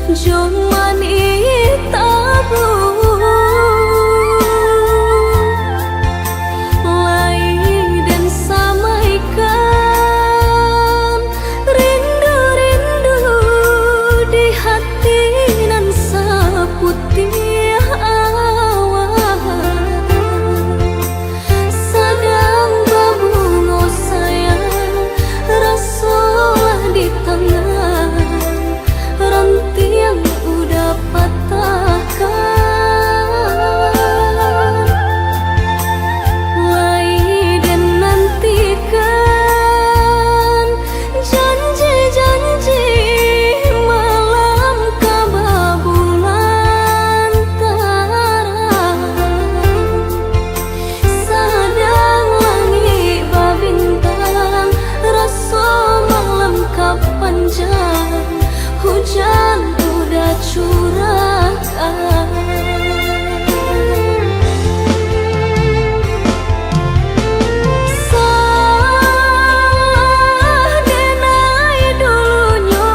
Jomani tabu Laiden samaikan rindu-rindu di hati nan seputih awan Sadang babungo sayang rasulah di tangan ranti yang udah patahkan Laiden nantikan janji-janji malam kababulan terang Sadang langit babintang rasa malam kapanjang Hujan udah curahkan Sadenai dulunya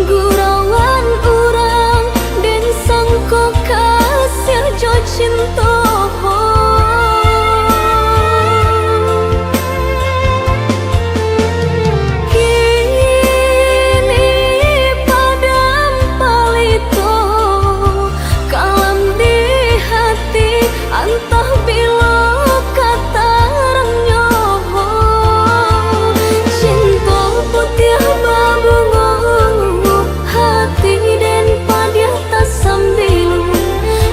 Gurauan urang Den sangko kasih jo cinta Entah bila kata orangnya Cinta putih babungo Hati dan padiah tak sambil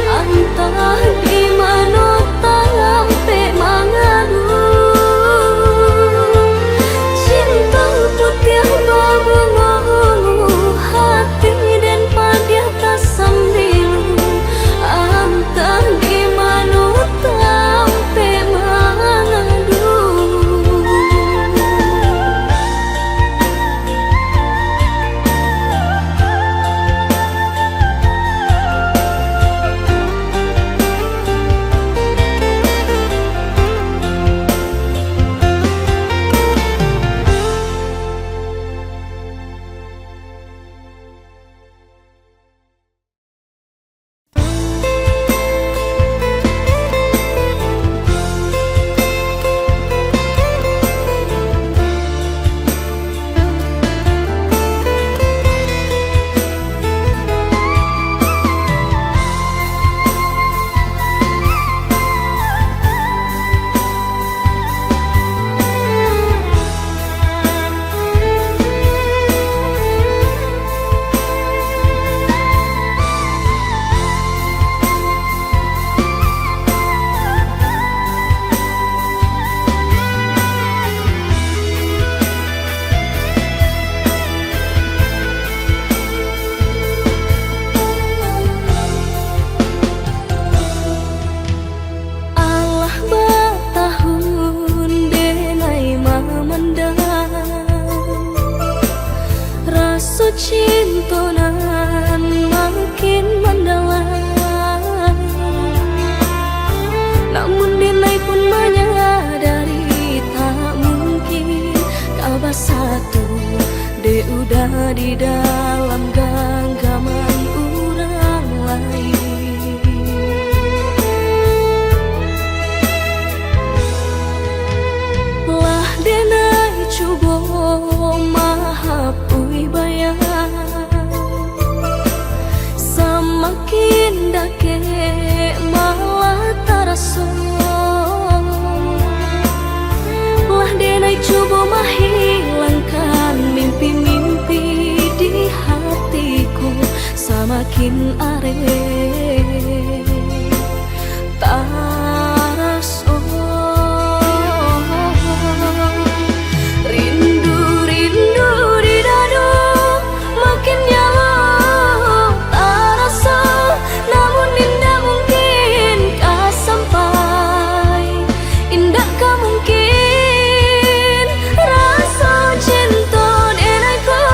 Entah di mana sampai mengadu Cinta putih babungo Hati dan padiah tak sambil Entah di sampai mengadu Cintonan makin mendalam Namun Denai pun menyadari tak mungkin Kabar satu dia udah di dalam genggaman orang lain Lah Denai coba mahap ui bayang Semakin dake malah terasa Lah Denai coba menghilangkan mimpi-mimpi di hatiku Semakin areh terasa Rindu-rindu di dada makin nyala terasa Namun indah mungkin kah sampai Indah kah mungkin rasa cinta denaiku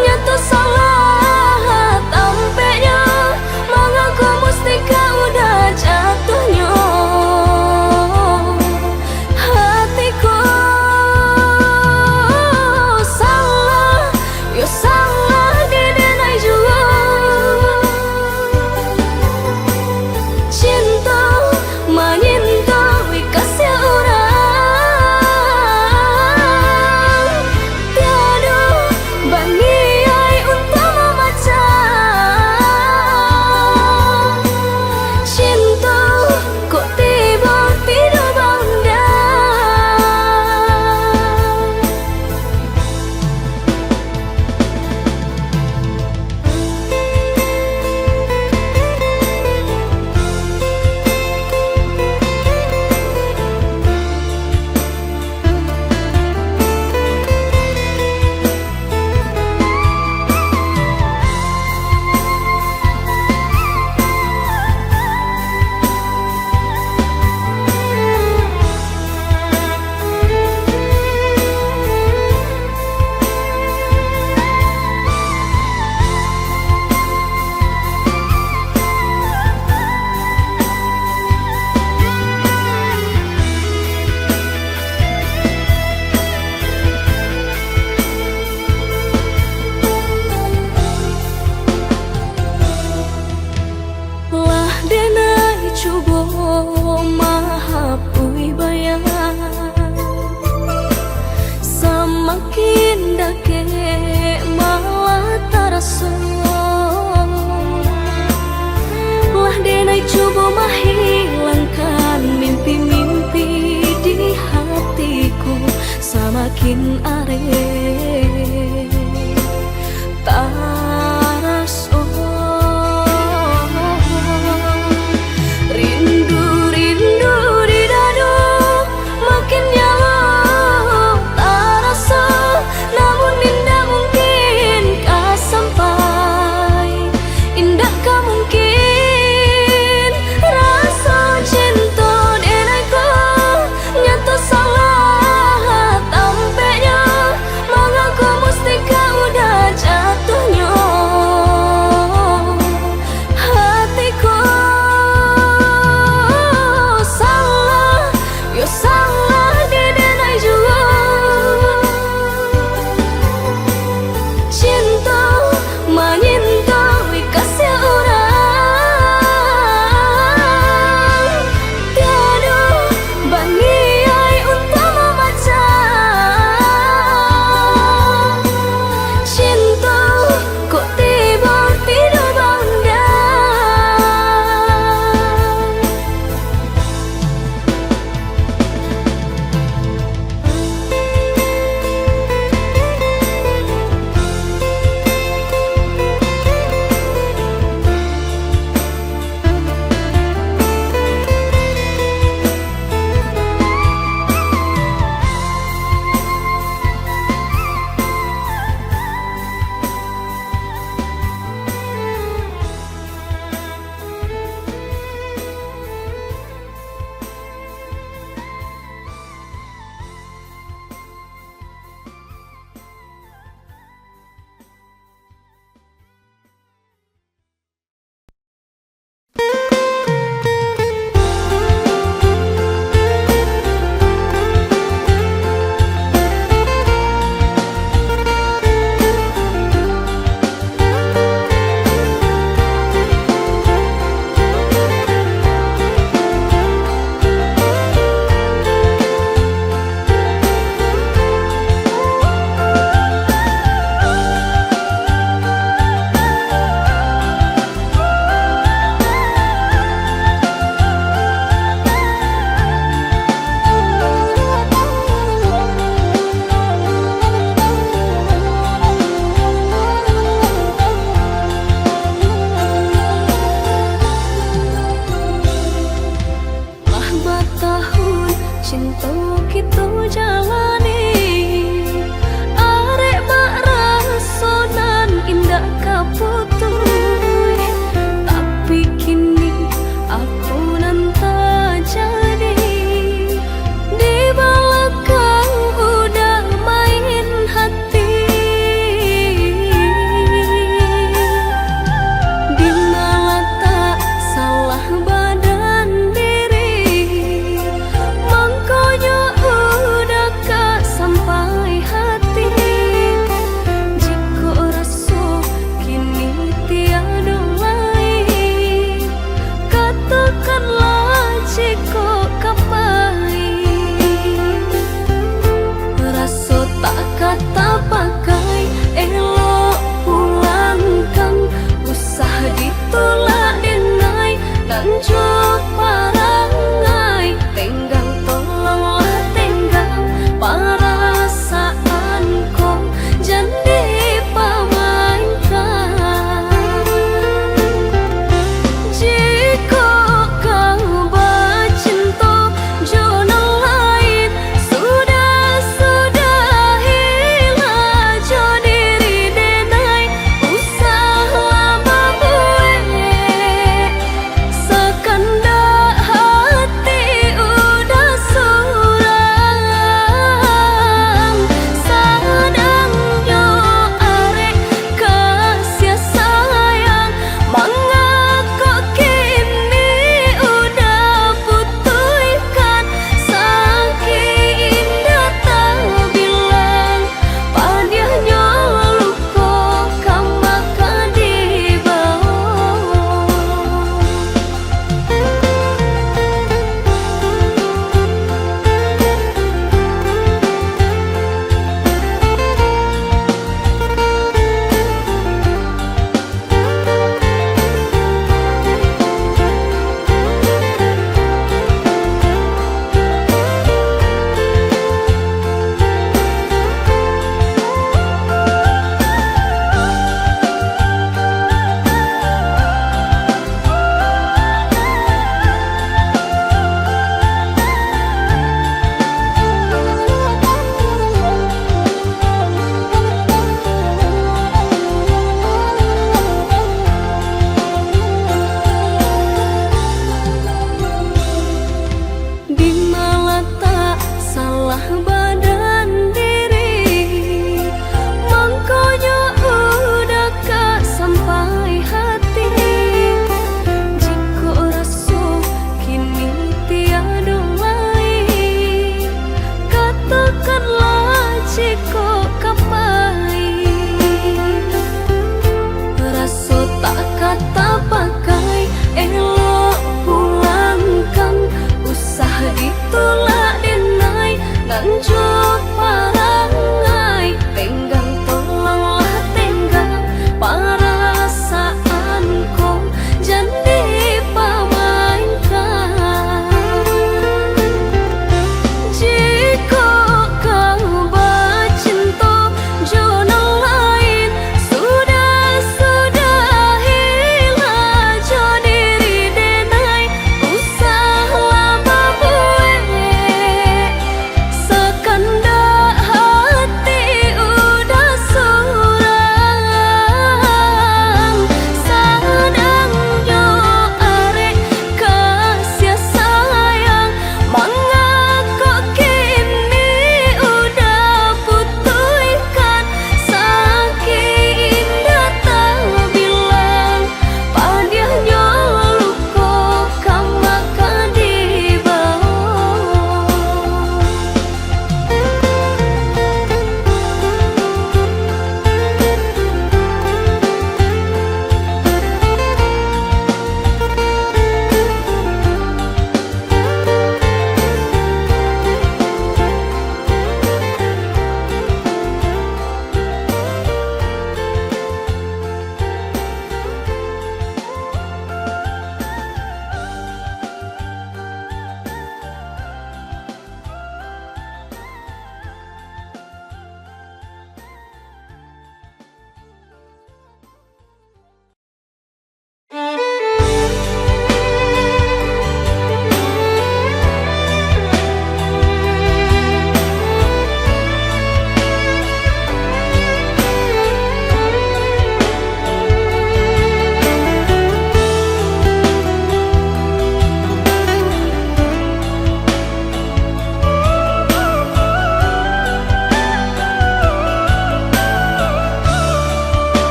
Nyata salah tampaknya Mengaku mesti kau udah jatuhnya cubo mahapui bayang semakin dake malah terasa lah denai cubo menghilangkan mimpi-mimpi di hatiku semakin are taras rindu di dadu makin nyala terasa namun indah mungkin kah sampai indah kah mungkin rasa cinta denaiku nyata salah tampaknya mengaku mesti kau udah jatuhnya hatiku salah yo salah di denai juga cinta menyinta kasih orang tiada baniai untuk membaca cinta kok tiba-tiba bunda cinta kita jalani arek bak rasonan indah kaputuh tapi kini aku nanta jadi di belakang udah main hati di malah tak salah badan diri mangkonya udah kak sampai hati jika rasa kini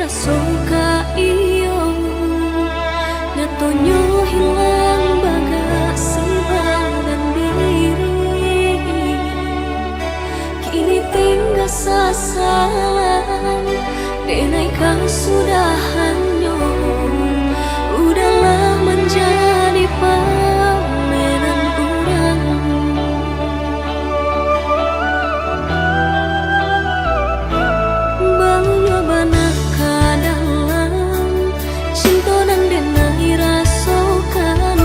raso ka iyo nyatonyo hilang bagasi badan diri kini tinggal sasaran denai kasudahannya udahlah menjadi permainan orang balunya banyak dalam cinta dan denai rasakan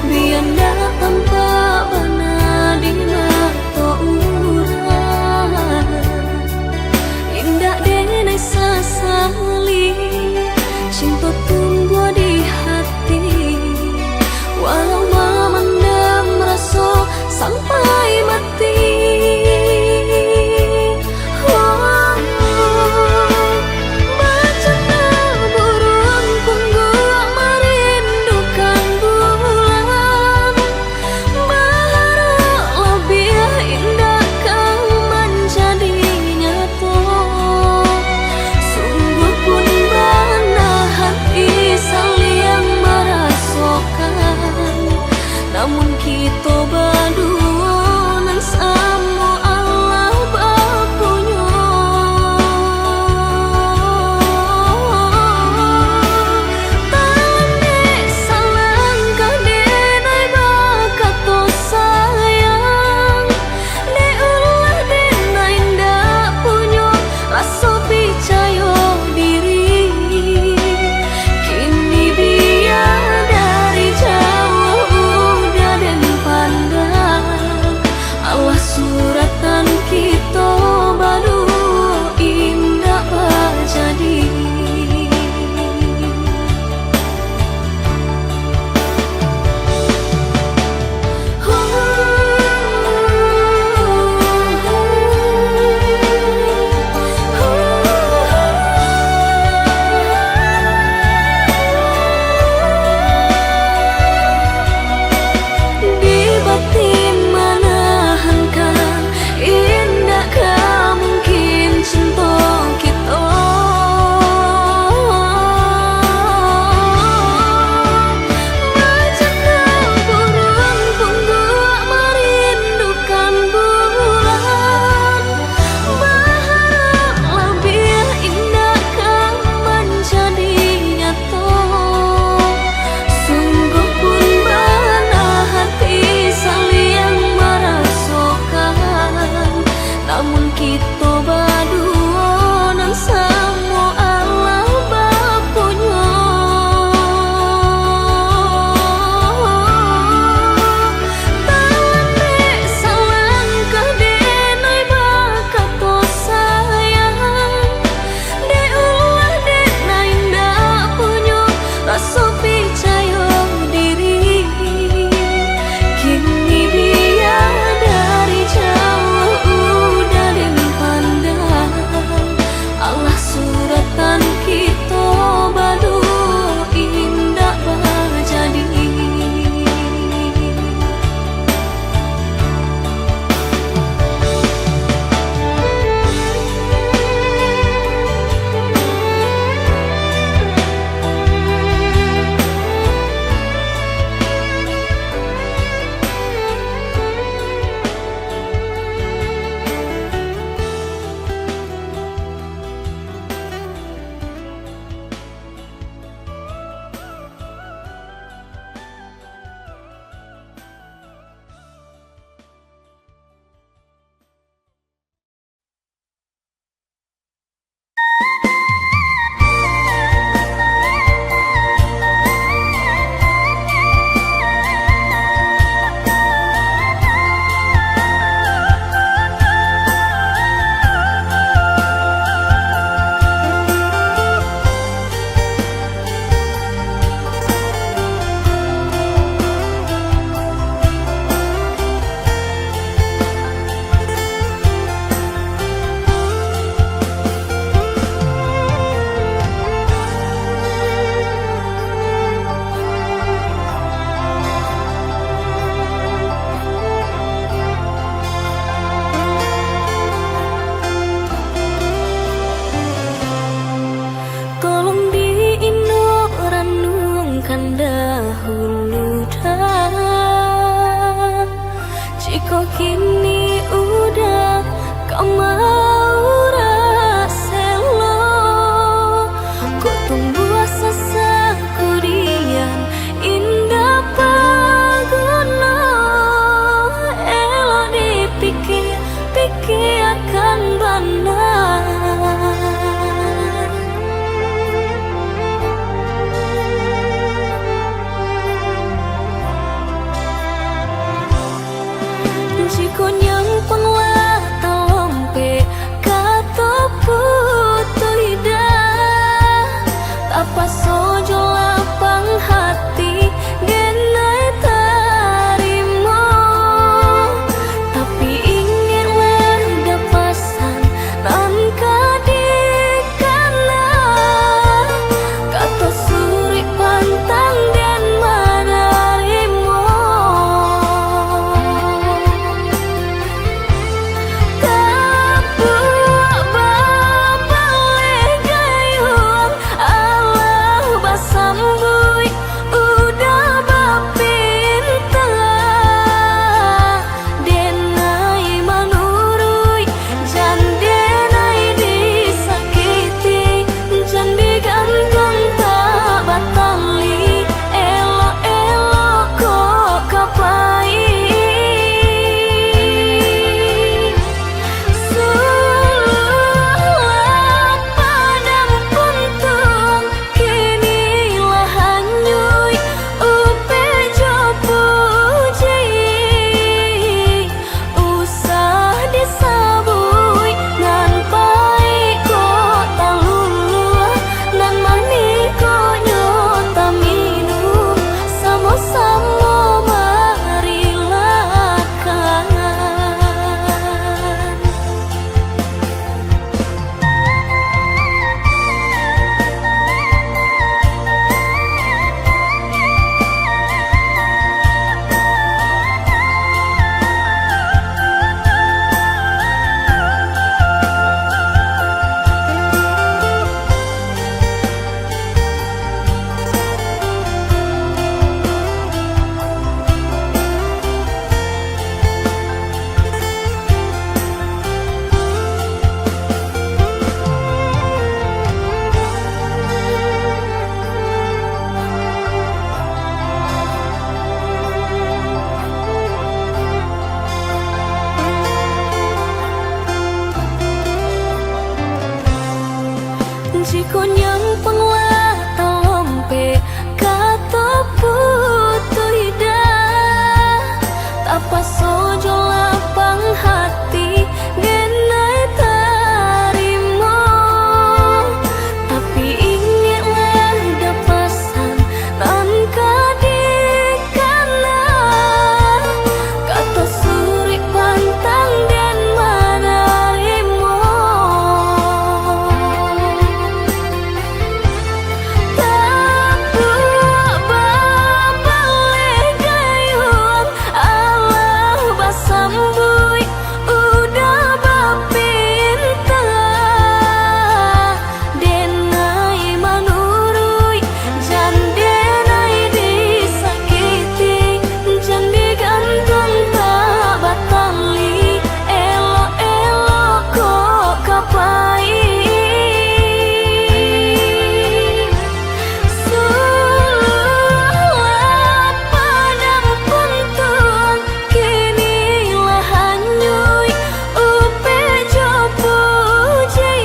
biar datang tak bana di mata orang indah denai sasali cinta tumbuh di hati walau memendam rasa sampai mati. Bercanda burung pungguk merindukan bulan berharap lebih indah kau menjadi nyata sungguh pun benar hati saling merasakan namun kita berdua nan sama Allah bapunya tandek salangkah denai bakato sayang de ulah denai ndak punya rasa percaya diri kini biar dari jauh udah den pandang Dapat sojo lapang hati denai tarimo. Tapi ingatlah dapasan nan kadikana. Kata suri pantang dan manarimo. Tak buat babale gayung Allah basambui udah bapinta. Denai manurui jan denai disakiti, jan digantung tak batali. Elo-elo kok kapai sulah padang puntung kinilah hanyui upe jopuji.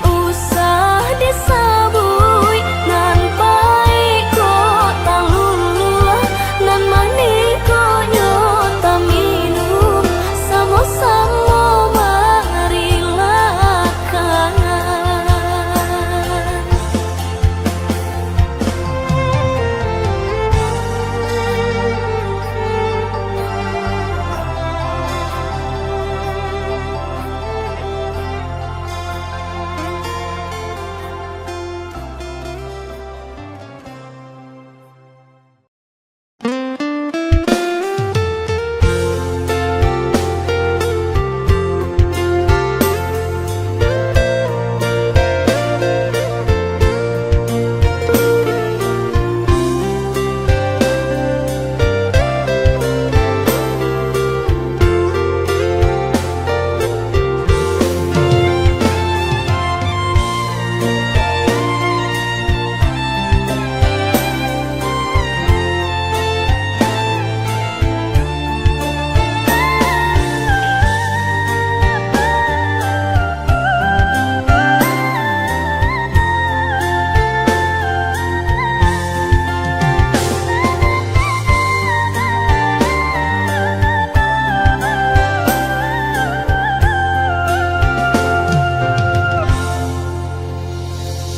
Usah disabui nan pai kok talulu, nan mani kok nyota minum. Samo-samo marilakan.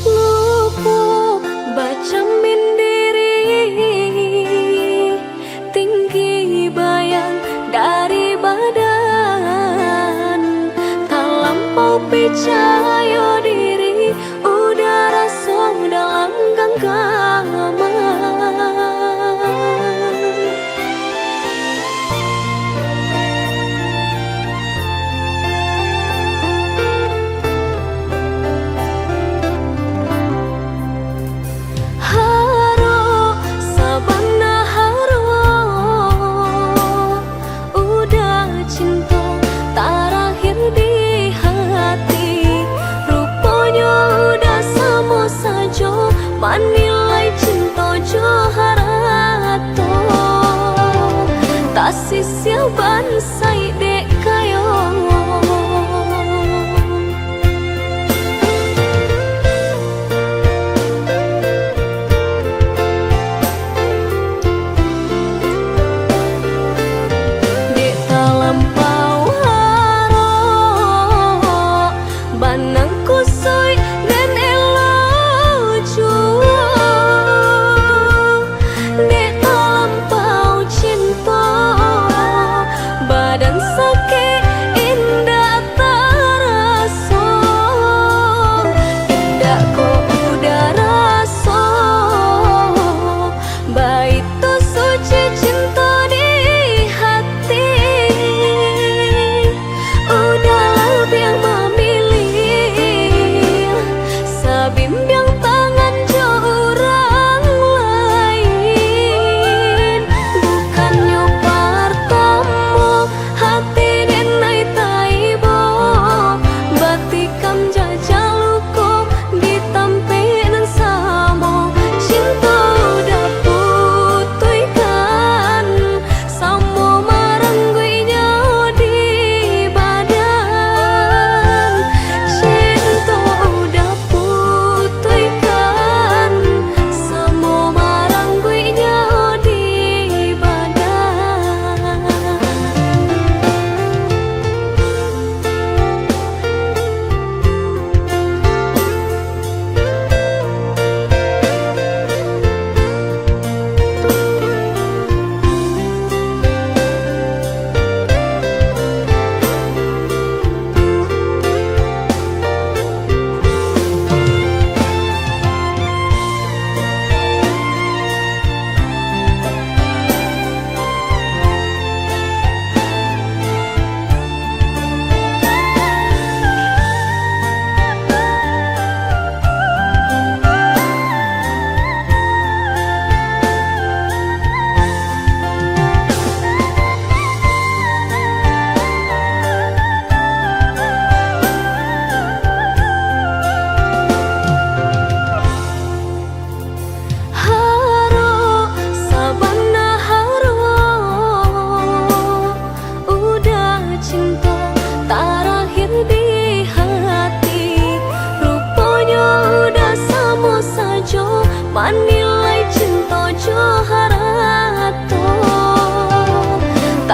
Lupa baca mindiri, tinggi bayang dari badan. Tak lampau percaya diri, udara song dalam genggaman. Haro sabana haro, udah cinta terakhir di hati. Rupanya udah sama saja, menilai cinta joharato. Tak sisia bansai dek kayo. Dek talampau haro, banang kusoi dan elo jua. Dek talampau cinta, badan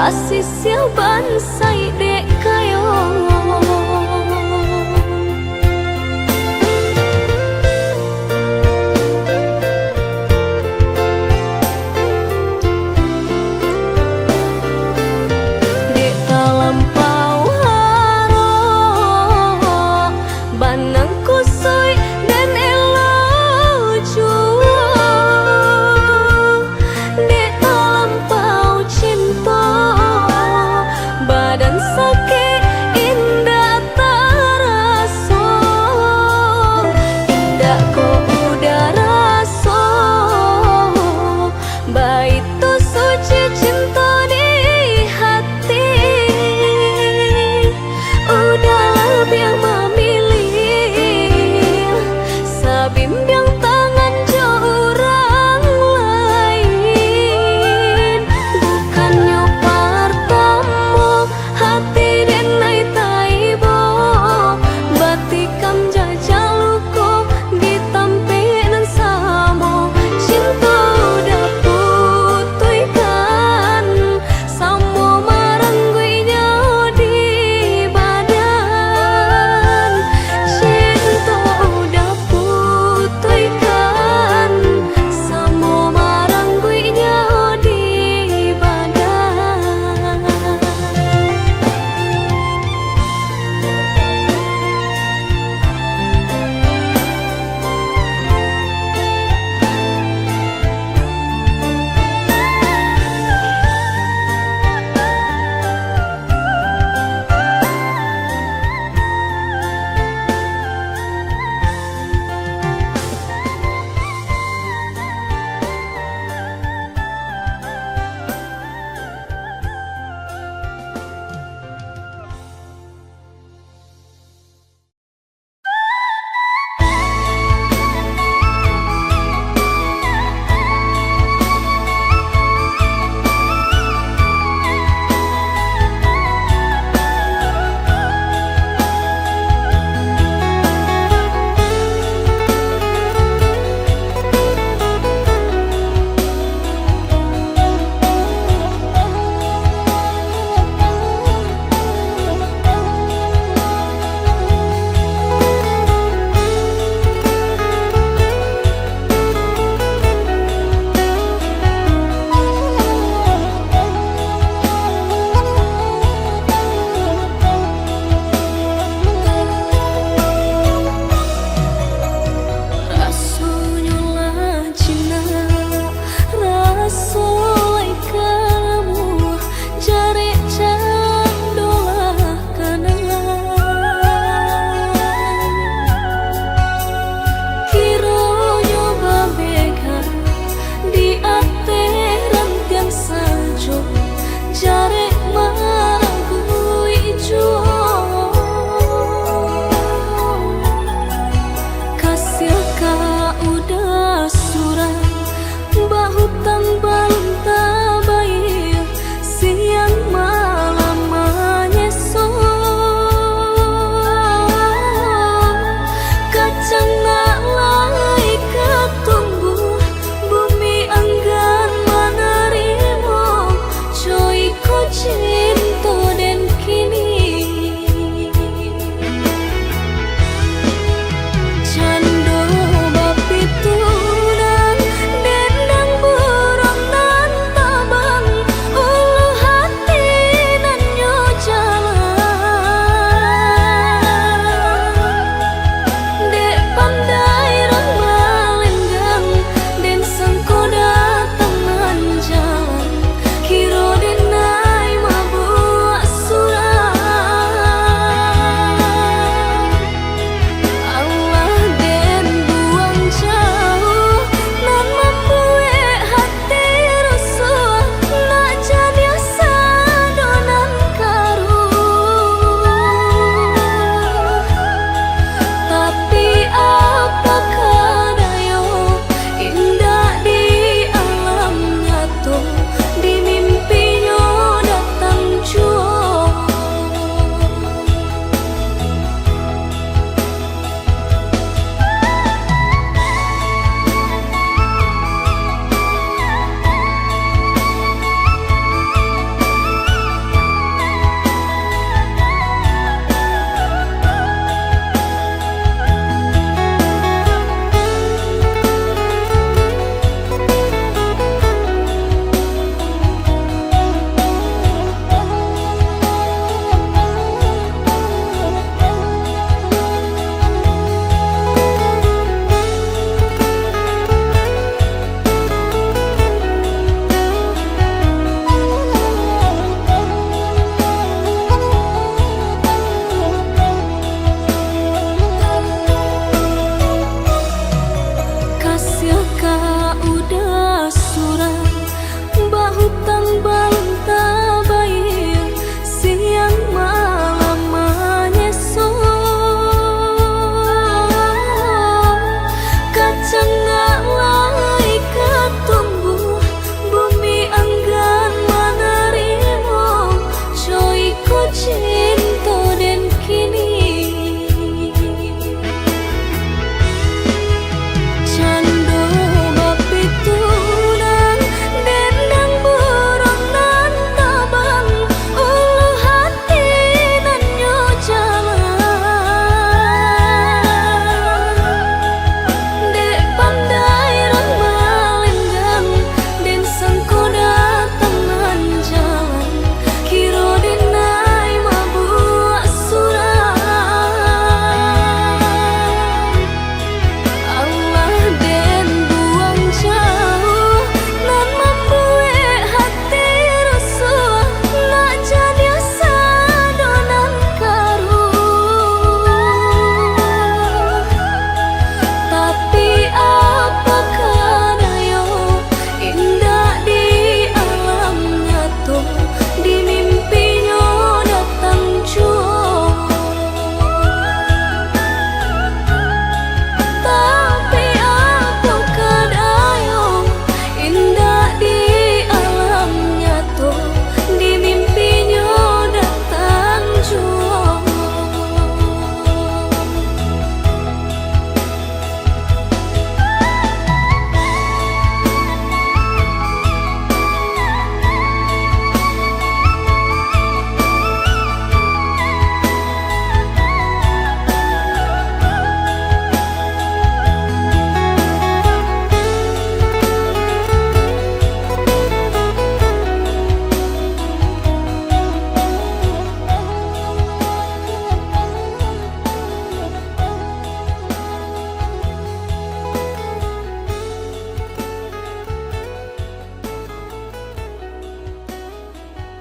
kasih siaban saya